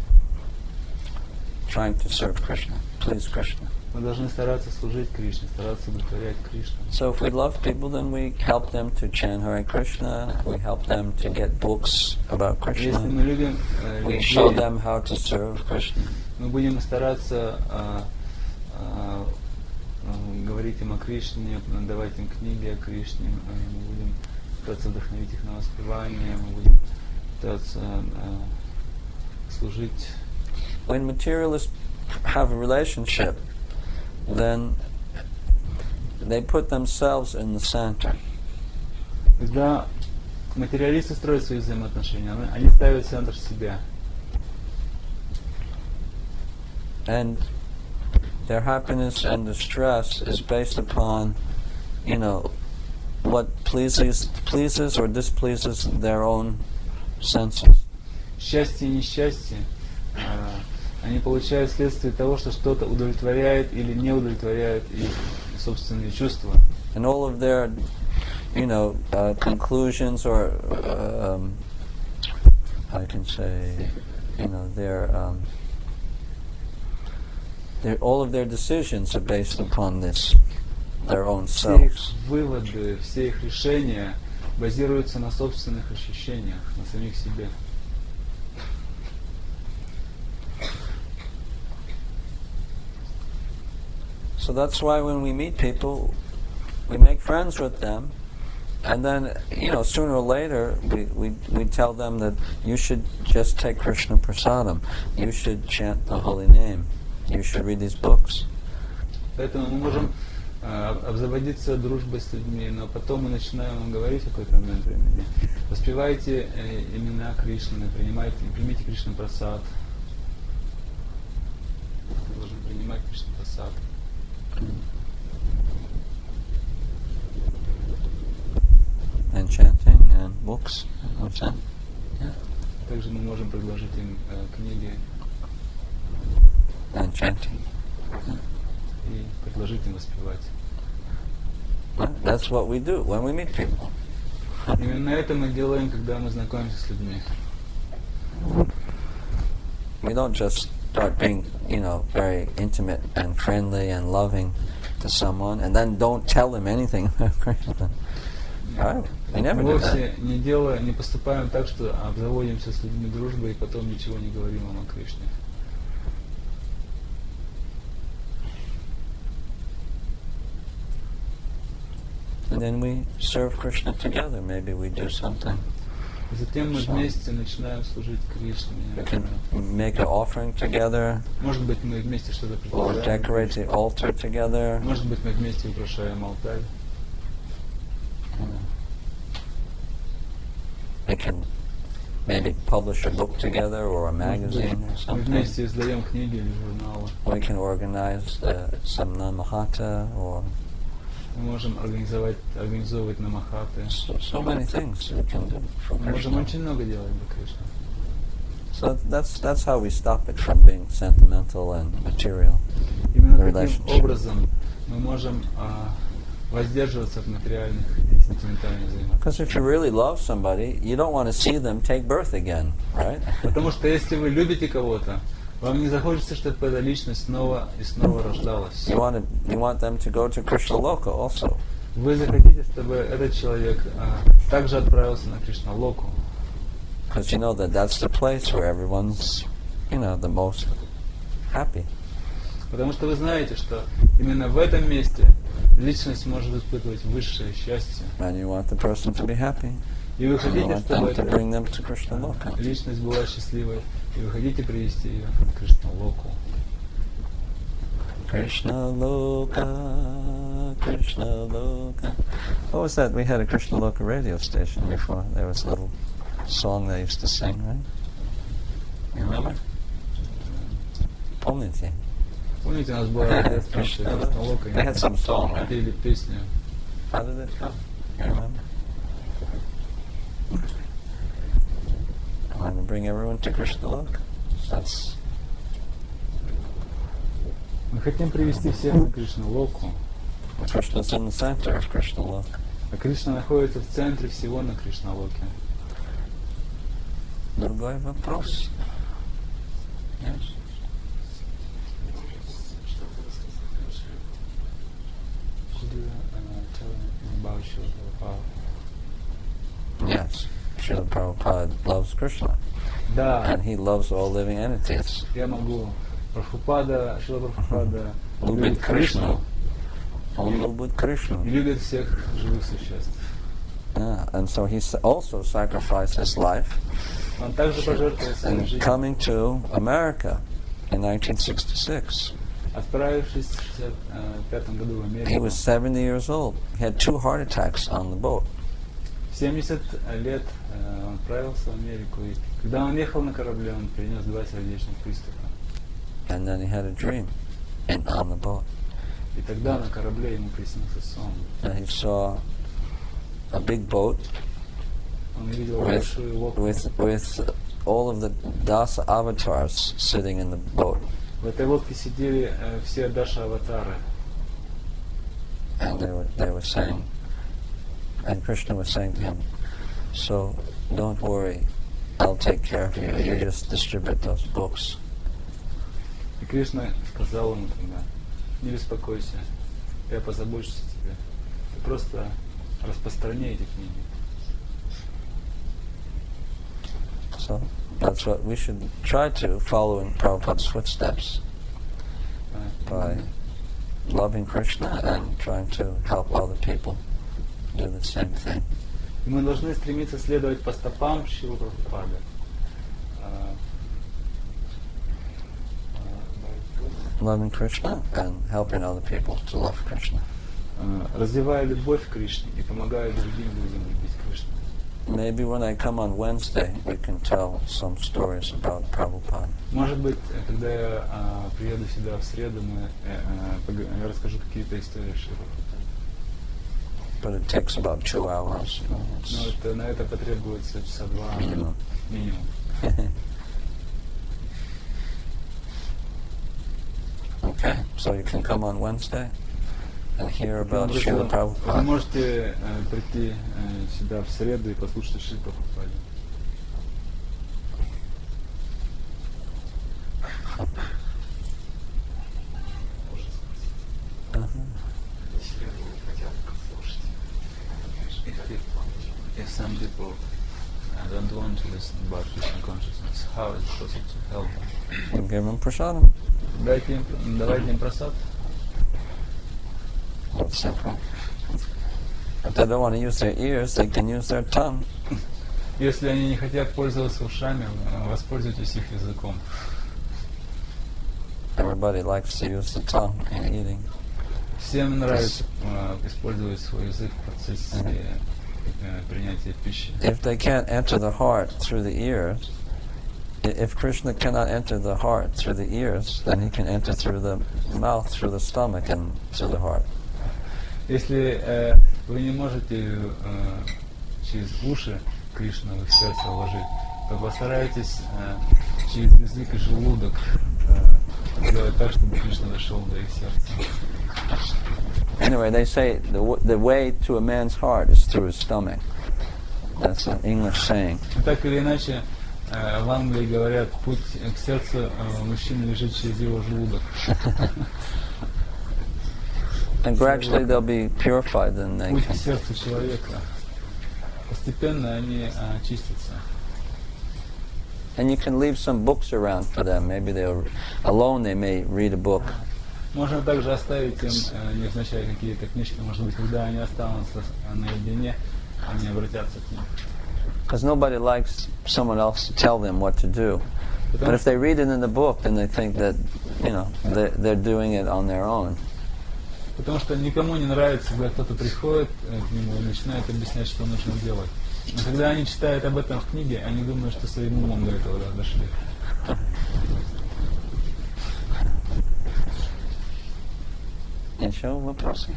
trying to serve Krishna, please Krishna. Мы должны стараться служить Кришне, стараться удовлетворять Кришну. So if we love people, then we help them to chant Hare Krishna, we help them to get books about Krishna, Если мы любим we show людей, them how to serve Krishna. мы будем стараться говорить им о Кришне, давать им книги о Кришне, мы будем пытаться вдохновить их на воспевание, мы будем пытаться служить. When materialists have a relationship, then they put themselves in the center. Когда материалисты строят свои взаимоотношения, они ставят в центр себя. And their happiness and distress is based upon, what pleases or displeases their own senses. Счастье и несчастье они получают вследствие того, что что-то удовлетворяет или не удовлетворяет их собственные чувства. And all of their, conclusions or, I can say, all of their decisions are based upon this, their own Все их selves. выводы, все их решения базируются на собственных ощущениях, на самих себе. So that's why when we meet people, we make friends with them, and then, sooner or later, we tell them that you should just take Krishna Prasadam, you should chant the holy name, you should read these books. Поэтому мы можем обзаводиться дружбой с людьми, но потом мы начинаем им говорить в какой-то момент времени: воспевайте имена Кришны, примите Кришна Прасад. Вы должны принимать Кришна Прасад. And chanting and books. What's that? Yeah. Также мы можем предложить им книги And chanting. и предложить им воспевать. That's what we do when we meet people. Именно это мы делаем, когда мы знакомимся с людьми. We don't just start being, very intimate and friendly and loving to someone, and then don't tell them anything about Krishna. Right? We never Мы do вовсе that. не поступаем так, что обзаводимся с людьми дружбой и потом ничего не говорим им о Кришне. And then we serve Krishna together. Maybe we do something. Затем мы вместе начинаем служить Кришне. We can make an offering together, Может быть, мы вместе что-то or предлагаем. decorate the altar together. Может быть, мы вместе украшаем алтарь. We can maybe publish a book together or a magazine or Мы something. вместе издаем книги или журналы. We can organize some namahata or Мы можем организовывать намахаты. so many things we can do for Мы можем Krishna. очень много делать для Кришны. So that's how we stop it from being sentimental and material. Именно The таким relationship. образом мы можем воздерживаться от материальных и сентиментальных взаимоотношений. Because if you really love somebody, you don't want to see them take birth again, right? Потому что если вы любите кого-то, вам не захочется, чтобы эта личность снова и снова рождалась. You want them to go to Krishna Loka also. Вы захотите, чтобы этот человек также отправился на Кришна-локу. Because you know that's the place where everyone's, the most happy. Потому что вы знаете, что именно в этом месте личность может испытывать высшее счастье. And you want the person to be happy. И вы You хотите, want чтобы them to эта bring them to Krishna Loka. личность была счастливой, и вы хотите привести ее на Кришна-локу. Krishna Loka, Krishna Loka. What was that? We had a Krishna Loka radio station before. There was a little song they used to sing, right? You remember? Помните? Помните, у нас была радиостанция Кришна-лока, и They had some song, right? пели песню. How did it go? You remember? I want to bring everyone to Krishna Loka. That's Мы хотим привести всех на Кришна-локу, Krishna's in the center of Krishna Loka. а Кришна находится в центре всего на Кришна-локе. Другой вопрос. Yes. Could you tell me about Srila Prabhupada? Yes. Srila Prabhupada loves Krishna. Да, And he loves all living entities. я могу. Шрила Прабхупада Любит любит Кришну Он любит Кришну. и любит всех живых существ. Yeah. And so he also sacrificed his life Он также пожертвовал своей in жизнью, coming to America in 1966. отправившись в 1965 году в He Америку. was 70 years old. He had 2 heart attacks on the boat. В 70 лет он отправился в Америку, и когда он ехал на корабле, он перенес 2 сердечных приступа. And then he had a dream on the boat. И тогда на корабле ему приснился сон. And he saw a big boat Он увидел большую лодку. with all of the Dasa avatars sitting in the boat. В этой лодке сидели все Даша-аватары. And they were saying, and Krishna was saying to him, so don't worry, I'll take care of you. You just distribute those books. И Кришна сказал ему тогда: не беспокойся, я позабочусь о тебе. Ты просто распространяй эти книги. So that's what we should try to follow in Prabhupada's footsteps by loving Krishna and trying to help other people do the same thing. И мы должны стремиться следовать по стопам Шрилы Прабхупады. Loving Krishna and helping other people to love Krishna. Развивая любовь к Кришне и помогая другим людям любить Кришну. Maybe when I come on Wednesday, we can tell some stories about Prabhupada. Может быть, когда я приеду сюда в среду, я расскажу какие-то истории Шрилы Прабхупады. But it takes about 2 hours. Но на это потребуется часа 2 Минимум. минимум. Okay, so you can come on Wednesday and hear about Srila Вы Prabhupada. можете прийти сюда в среду и послушать Шрилу Прабхупаду. some people don't want to listen about Krishna consciousness. How is it possible to help them? You give them prasadam. Давайте им просад. It's simple. If they don't want to use their ears, they can use their tongue. Если они не хотят пользоваться ушами, воспользуйтесь их языком. Everybody likes to use the tongue in eating. Всем нравится использовать свой язык в процессе принятия пищи. If they can't enter the heart through the ears, if Krishna cannot enter the heart through the ears, then he can enter through the mouth, through the stomach, and through the heart. Если вы не можете через уши Кришну в сердце вложить, то постарайтесь через язык и желудок сделать так, чтобы Кришна дошел до их сердца. Anyway, they say the way to a man's heart is through his stomach. That's an English saying. Так или иначе, в Англии говорят, путь к сердцу мужчины лежит через его желудок. And gradually they'll be purified, then they Путь к can. сердцу человека. Постепенно они очистятся. And you can leave some books around for them. Maybe they'll alone they may read a book. Можно также оставить им невзначай какие-то книжки, может быть, когда они останутся наедине, они обратятся к ним. Because nobody likes someone else to tell them what to do. But if they read it in the book, then they think that, they're doing it on their own. Потому что никому не нравится, когда кто-то приходит к нему и начинает объяснять, что нужно делать. Но когда они читают об этом в книге, они думают, что своим умом до этого дошли. Еще вопросы?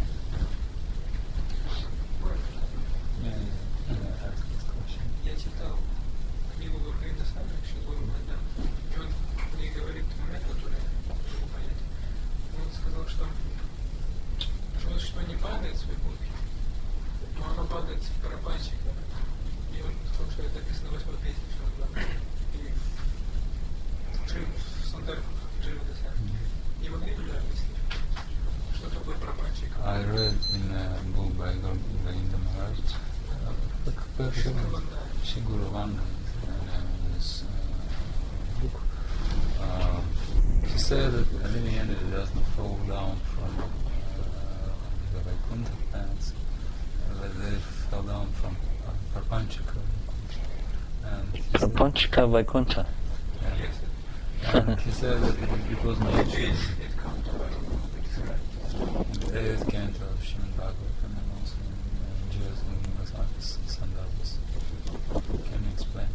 Я читал книгу Гургайда Сами, еще Гуру Бхагавана, и он в ней говорит момент, который я не могу понять. Он сказал, что не падает с выборки, но оно падает с барабанщика. И он сказал, что это написано в 8-й песне, что он говорит. И в Сандарбах Джива Дасана. Не могли бы объяснить, что такое барабанщик? I read in a book by Govinda Maharaj, Shiguru Vanda, this book. He said that living entity does not fall down from the Vaikuntha planets, that they fell down from Prapanchika. Prapanchika Vaikuntha. And he said that it was not true. The 8th canto of Srimad Bhagavatam and also in Jiva's and Vasaki's Sandarbhas. Can you explain?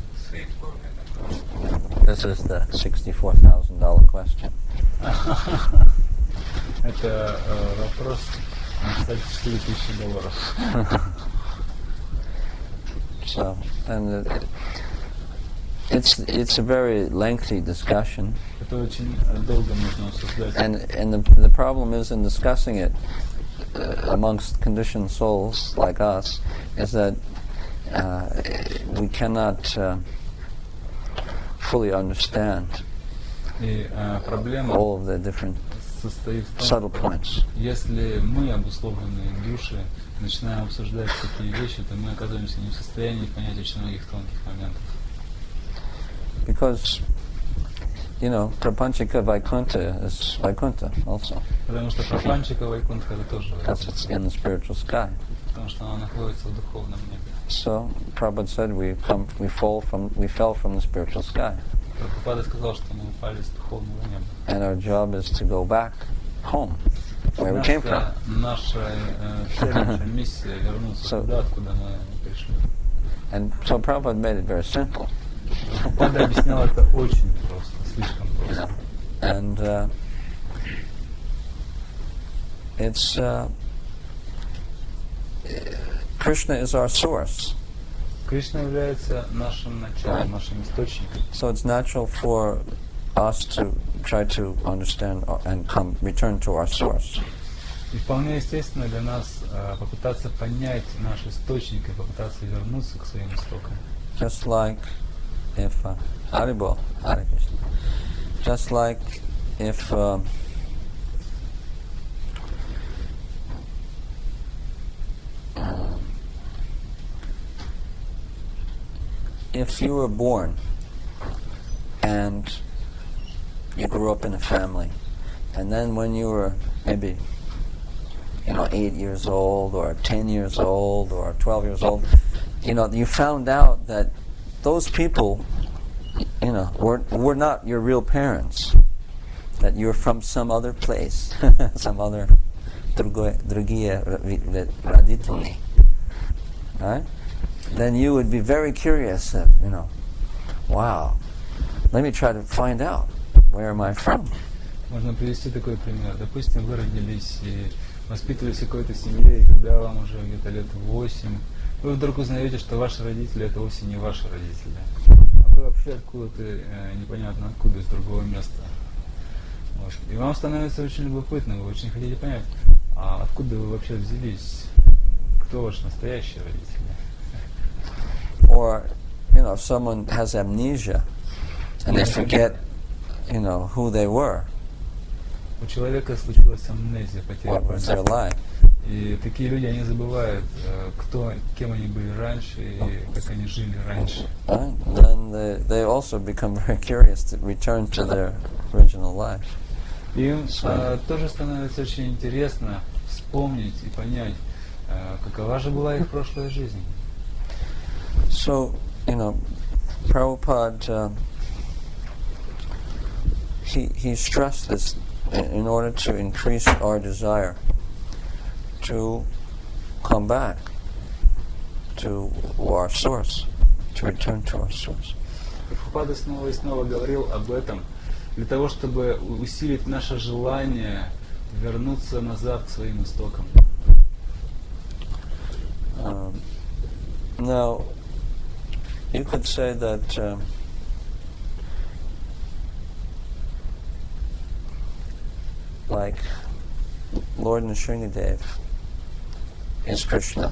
This is the $64,000 question. Это вопрос, кстати, $4000. So, and it's a very lengthy discussion. Это очень долго нужно обсуждать. And the problem is in discussing it amongst conditioned souls like us is that we cannot fully understand И проблема all of the different состоит в subtle том, points. если мы, обусловленные души, начинаем обсуждать такие вещи, то мы оказываемся не в состоянии понять очень многих тонких моментов. Because, Prapanchika Vaikuntha is Vaikuntha also. Потому что Прапанчика Вайкунтха это тоже That's what's in the spiritual sky. потому что она находится в духовном небе. So Prabhupada said we fell from the spiritual sky, Прабхупада сказал, что мы упали с духовного неба. and our job is to go back home, where we came from. Наша цель, наша миссия вернуться туда, откуда мы пришли. And so Prabhupada made it very simple. Прабхупада объяснял это очень просто, слишком просто. And it's Krishna is our source. Кришна является нашим началом, нашим источником. So it's natural for us to try to understand and return to our source. И вполне естественно для нас попытаться понять наш источник и попытаться вернуться к своим истокам. Just like if Haribol, Hare Krishna. Just like if if you were born and you grew up in a family, and then when you were maybe 8 years old or 10 years old or 12 years old, you found out that those people, were not your real parents, that you're from some other place, some other другие родители, right? Then you would be very curious that, wow, let me try to find out, where am I from? Можно привести такой пример. Допустим, вы родились и воспитывались в какой-то семье, и когда вам уже где-то лет 8, вы вдруг узнаете, что ваши родители это вовсе не ваши родители. А вы вообще откуда-то, непонятно откуда, из другого места. Вот. И вам становится очень любопытно, вы очень хотите понять, а откуда вы вообще взялись, кто ваши настоящие родители. Or, if someone has amnesia and they forget, who they were. У человека случилась амнезия, потеря What was their памяти. life? И такие люди, они забывают, кем они были раньше и как они жили раньше. Then they also become very curious to return to their original life. Им тоже становится очень интересно вспомнить и понять, какова же была их прошлая жизнь. So, Prabhupada, he stressed this in order to increase our desire to come back to our source, to return to our source. Прабхупада снова и снова говорил об этом для того, чтобы усилить наше желание вернуться назад к своим истокам. Now, you could say that like Lord Nrsimhadev is Krishna,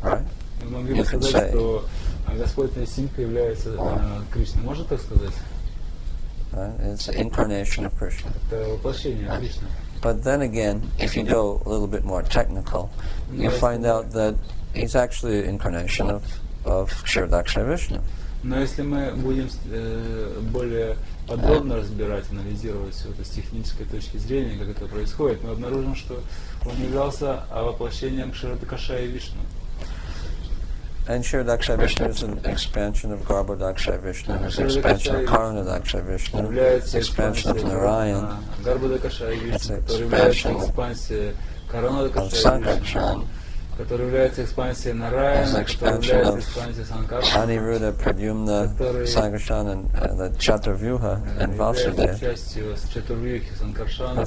right? Мы могли бы сказать, что Господь Нрисимха является Кришной. Можно так сказать? Right? It's the incarnation of Krishna. Это воплощение Кришны. But then again, if you go a little bit more technical, you find out that he's actually an incarnation of Kshirodakshaya Vishnu. Но если мы будем более подробно разбирать, анализировать все это с технической точки зрения, как это происходит, мы обнаружим, что он являлся воплощением Kshirodakshaya Vishnu. And Kshirodakshaya Vishnu is an expansion of Garbhodakshaya Vishnu, it's an expansion of Karanodakshaya Vishnu, it's an expansion of Narayan, it's an expansion of Sankarshan, который является экспансией Нараяна, который является экспансией Санкаршана, Aniruddha, Pradyumna, Sankarshan, and the Chaturvyuha, and Vasudeva. частью Чатурвьюхи Санкаршана,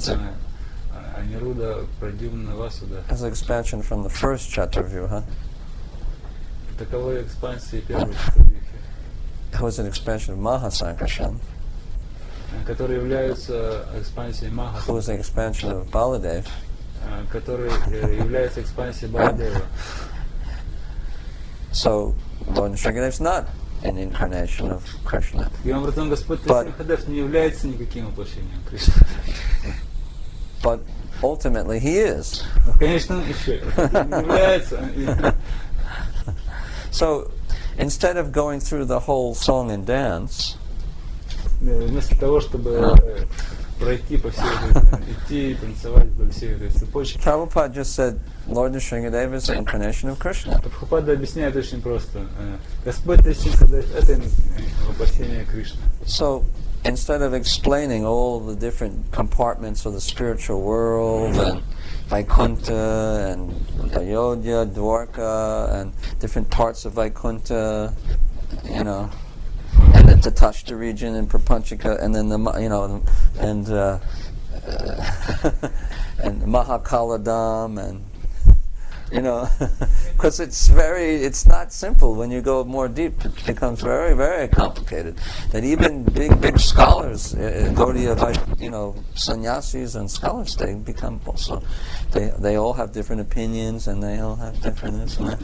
Анируда, Прадюмна, Васуда. As an expansion from the first Chaturvyuha, таковой экспансии первой Чатурвьюхи, who was an expansion of Mahasankarshan, которые являются экспансией Маха, who was an expansion of Baladev, который является экспансией Баладева. So, Lord Nrsimhadev is not an incarnation of Krishna. Таким образом, Господь Нрисимхадев не является никаким воплощением Кришны. But ultimately he is. Но в конечном счете не является. So, instead of going through the whole song and dance, вместо того, чтобы пройти по всей этой, идти и танцевать вдоль всей этой цепочки, Prabhupada just said, Lord Nrsimhadev is the incarnation of Krishna. Прабхупада объясняет очень просто. Господь Нрисимхадев — это воплощение Кришны. So, instead of explaining all the different compartments of the spiritual world and Vaikuntha and Ayodhya, Dwarka, and different parts of Vaikuntha, and the Tatashta region and Prapanchika, and then and Mahakaladam, and because it's not simple. When you go more deep, it becomes very, very complicated. That even big scholars, sannyasis and scholars, they become also, they all have different opinions and they all have different this and that.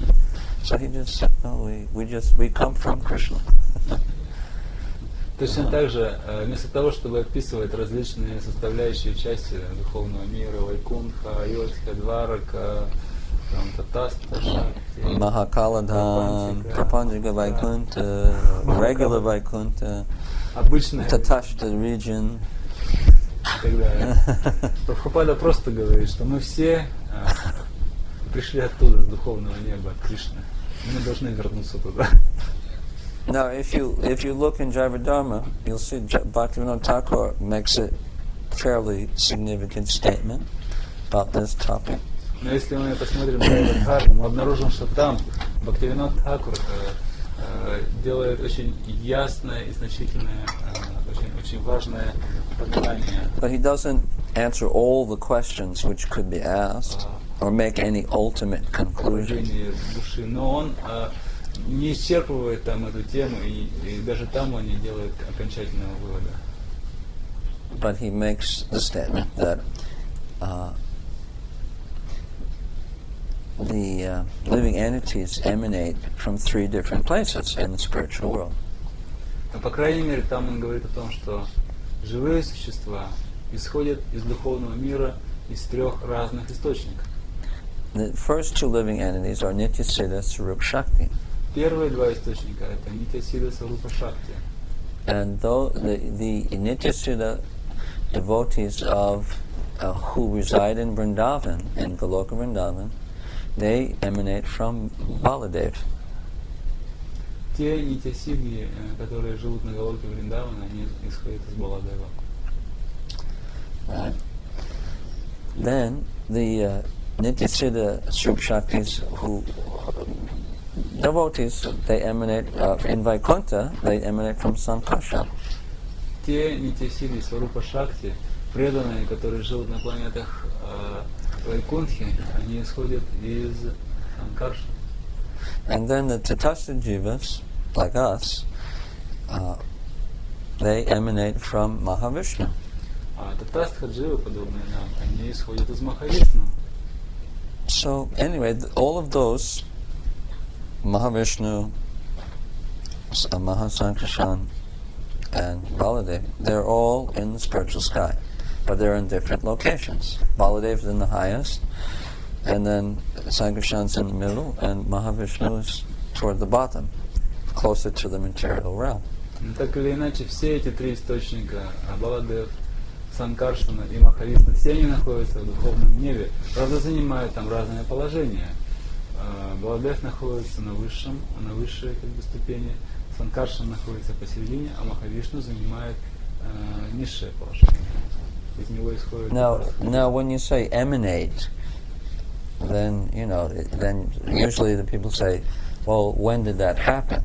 So he just said, no, we come from Krishna. Точно так же, вместо того, чтобы описывать различные составляющие части духовного мира, Вайкунха, Айодхя, Дварака, там Татаста, Шакти, Mahakaladhan, Prapanjika Vaikuntha, regular Vaikuntha, обычные Tatashta region. и так далее. Прабхупада просто говорит, что мы все пришли оттуда, с духовного неба, от Кришны. Мы должны вернуться туда. Now, if you look in Jivadharma, you'll see Bhaktivinoda Thakur makes a fairly significant statement about this topic. Но если мы посмотрим на Джайвадхарму, мы обнаружим, что там Бхактивинод Тхакур делает очень ясное и значительное, очень важное понимание. But he doesn't answer all the questions which could be asked or make any ultimate conclusion. Души, но он не исчерпывает там эту тему, и даже там он не делает окончательного вывода. But he makes the statement that the living entities emanate from 3 different places in the spiritual world. Но, по крайней мере, там он говорит о том, что живые существа исходят из духовного мира из 3 разных источников. The first 2 living entities are Nityasiddha, Sarup, Shakti. Первые 2 источника это Нитья-Сидха, Сарупа, Шакти. And though the Nityasiddha devotees of who reside in Vrindavan, in Goloka Vrindavan, they emanate from Baladev. Те Нитья-Сидхи, которые живут на Галоке Вриндавана, они исходят из Баладева. Right. Then the Nityasiddha Sarup Shaktis who devotees, they emanate in Vaikuntha, they emanate from Sankarsha. Те Нитья-Сидхи, Сварупа Шакти, преданные, которые живут на планетах Вайкунтхи, они исходят из Санкарша. And then the Tatastha Jivas, like us, they emanate from Mahavishnu. А Татастха-дживы, подобные нам, они исходят из Махавишну. So anyway, all of those, Mahavishnu, Mahasankarshan, and Baladev, they're all in the spiritual sky, but they're in different locations. Baladev is in the highest, and then Sankarshan's in the middle, and Mahavishnu is toward the bottom, closer to the material realm. Но так или иначе, все эти 3 источника, Баладев, Санкаршана и Махавишна, все они находятся в духовном небе, правда занимают там разные положения. Баладев находится на высшей ступени, Санкаршан находится посередине, а Махавишну занимает низшее положение. Из него исходит. Now, when you say emanate, then then usually the people say, well, when did that happen?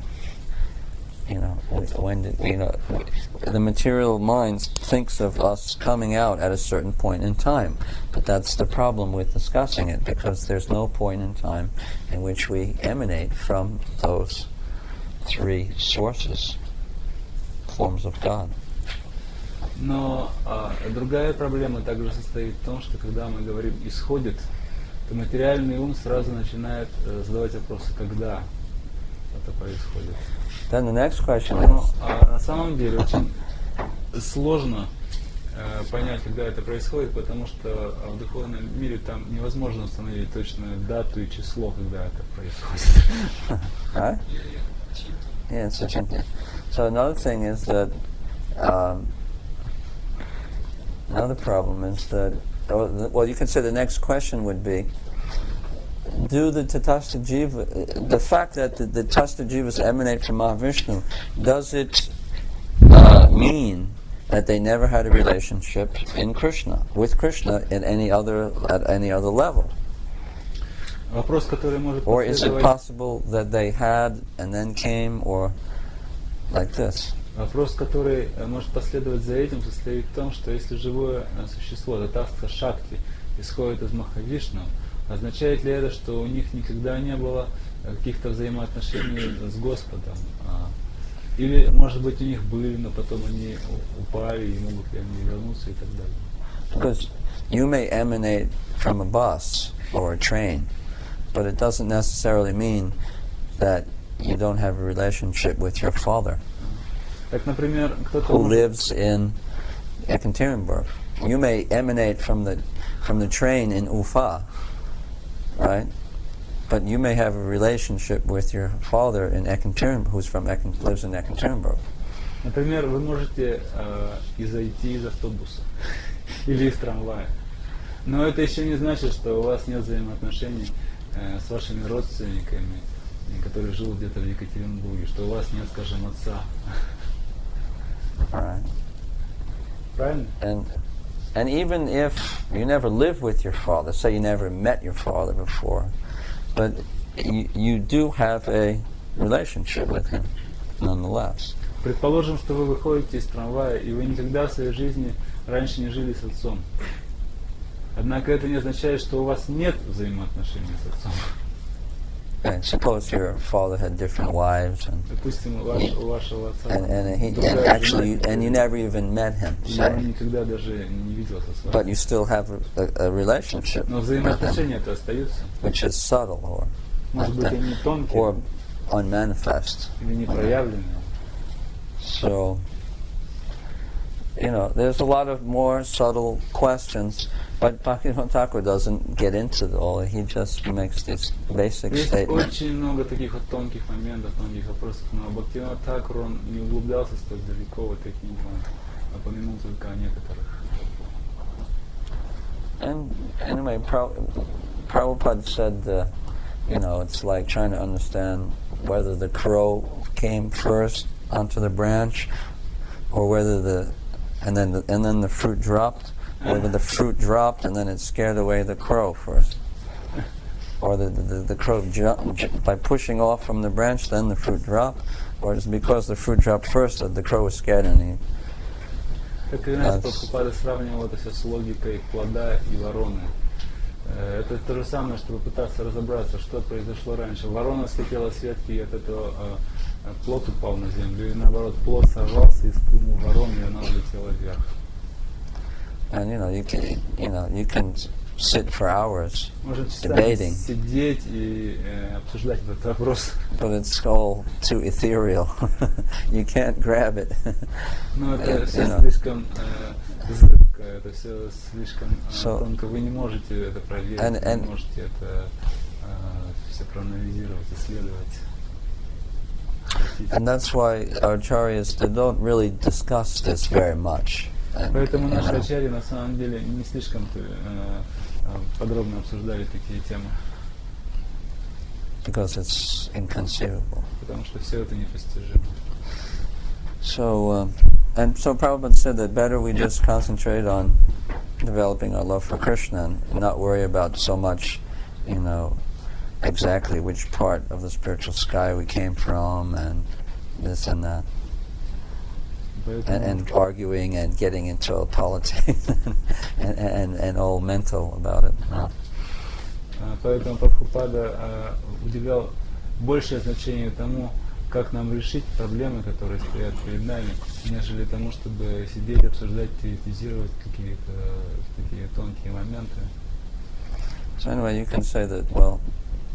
When did the material mind thinks of us coming out at a certain point in time, but that's the problem with discussing it, because there's no point in time in which we emanate from those 3 sources, forms of God. Но другая проблема также состоит в том, что когда мы говорим «исходит», то материальный ум сразу начинает задавать вопросы, когда это происходит. Then the next question Но is, на самом деле очень сложно понять, когда это происходит, потому что в духовном мире там невозможно установить точную дату и число, когда это происходит. right? Yeah, it's such a, so another thing is that another problem is that, well, you can say the next question would be, do the Tatastha Jiva, the fact that the Tatastha Jivas emanate from Mahavishnu, does it mean that they never had a relationship with Krishna at any other level? Вопрос, который может Or is it possible that they had and then came, or like this? Вопрос, который может последовать за этим, состоит в том, что если живое существо, Татастха Шакти, исходит из Махавишну, означает ли это, что у них никогда не было каких-то взаимоотношений с Господом? Или, может быть, у них были, но потом они упали, и могут ли они вернуться и так далее? Because you may emanate from a bus or a train, but it doesn't necessarily mean that you don't have a relationship with your father, Так, например, кто-то who lives in Ekaterinburg. You may emanate from the train in Ufa, right? But you may have a relationship with your father in Ekaterinburg, lives in Ekaterinburg. Например, вы можете изойти из автобуса или из трамвая. Но это еще не значит, что у вас нет взаимоотношений с вашими родственниками, которые живут где-то в Екатеринбурге, что у вас нет, скажем, отца. Right. Правильно? And even if you never lived with your father, say you never met your father before, but you do have a relationship with him, nonetheless. Предположим, что вы выходите из трамвая, и вы никогда в своей жизни раньше не жили с отцом. Однако это не означает, что у вас нет взаимоотношений с отцом. And suppose your father had different wives, Допустим, у вашего отца and you never even met him, и он никогда даже не виделся с вами. but you still have a relationship, Но взаимоотношения-то остаются. which is subtle Может быть, они or тонкие unmanifest. или непроявленные. So, there's a lot of more subtle questions, but Bhaktivinoda Thakur doesn't get into all. He just makes these basic Есть statements. очень много таких вот тонких моментов, тонких вопросов, но Бхактивинода Тхакур, он не углублялся столь далеко в этой книге, он упомянул только о некоторых. And anyway, Prabhupada said, it's like trying to understand whether the crow came first onto the branch, or whether and then the fruit dropped, or whether the fruit dropped and then it scared away the crow first, or the crow jumped by pushing off from the branch, then the fruit dropped, or it's because the fruit dropped first that the crow was scared and he. Как и нас Прабхупада сравнивал это все с логикой плода и вороны. Это то же самое, чтобы пытаться разобраться, что произошло раньше. Ворона слетела с ветки, и от этого плод упал на землю, и наоборот, плод сорвался и спугнул ворону, и она улетела вверх. And you can sit for hours debating, сидеть и обсуждать этот вопрос. But it's all too ethereal. You can't grab it. Но это все слишком зыбко, это все слишком тонко. Вы не можете это проверить, вы не можете это все проанализировать, исследовать. And that's why our acharyas, they don't really discuss this very much. Поэтому наши ачарьи на самом деле не слишком подробно обсуждали такие темы. Because it's inconceivable. Потому что все это непостижимо. So Prabhupada said that better we just concentrate on developing our love for Krishna and not worry about so much, exactly which part of the spiritual sky we came from and this and that. And arguing and getting into politics and all mental about it. Поэтому Прабхупада уделял большее значение тому, как нам решить проблемы, которые стоят перед нами, нежели тому, чтобы сидеть, обсуждать, теоретизировать какие-то такие тонкие моменты. So anyway, you can say that, well,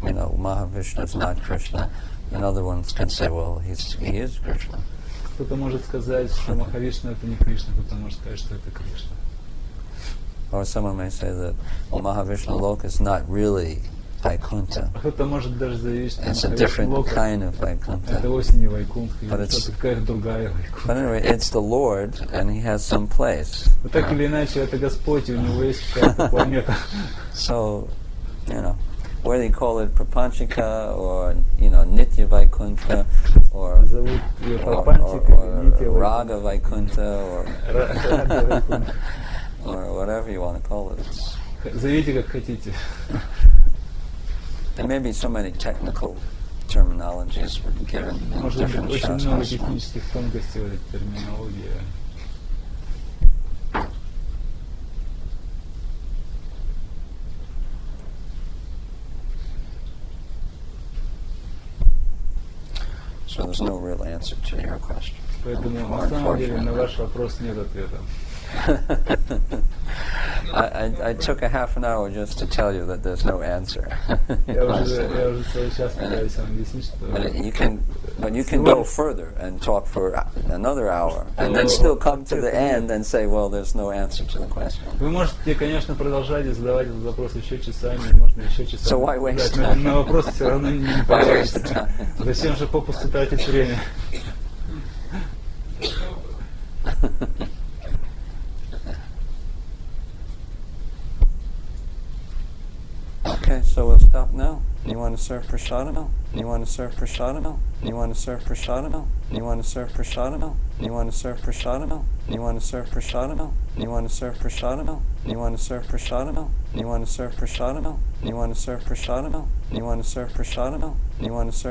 Mahavishnu is not Krishna, and other ones can say, well, he is Krishna. Кто-то может сказать, что Махавишна это не Кришна, кто-то может сказать, что это Кришна. Or someone may say that, well, Mahavishnu Loka is not really Vaikuntha. Кто-то может даже заявить, что it's a different kind of Vaikuntha. Это вовсе не Вайкунтха, или что-то какая-то другая Вайкунтха. But anyway, it's the Lord, and He has some place. Но так или иначе, это Господь, и у Него есть какая-то планета. So, whether you call it Prapanchika or Nitya Vaikuntha or Raga Vaikuntha or whatever you want to call it. Зовите как хотите. There may be so many technical terminologies given in different очень много shastras. технических тонкостей в этой терминологии. So there's no real answer to your question. Поэтому на самом деле на ваш вопрос нет ответа. I took a half an hour just to tell you that there's no answer. Я уже целый час пытаюсь вам объяснить, что... But you can go further and talk for another hour, and then still come to the end and say, well, there's no answer to the question. Вы можете, конечно, продолжать задавать этот вопрос еще часами, можно еще часами. So why waste но time? на вопрос все равно не появится. Зачем же попусту тратить время? Okay, so we'll stop now. You want to serve prasadam? You want to serve prasadam? You want to serve prasadam? You want to serve prasadam? You want to serve prasadam? You want to serve prasadam? You want to serve prasadam? You want to serve prasadam? You want to serve prasadam? You want to serve prasadam? You want to serve prasadam? You want to serve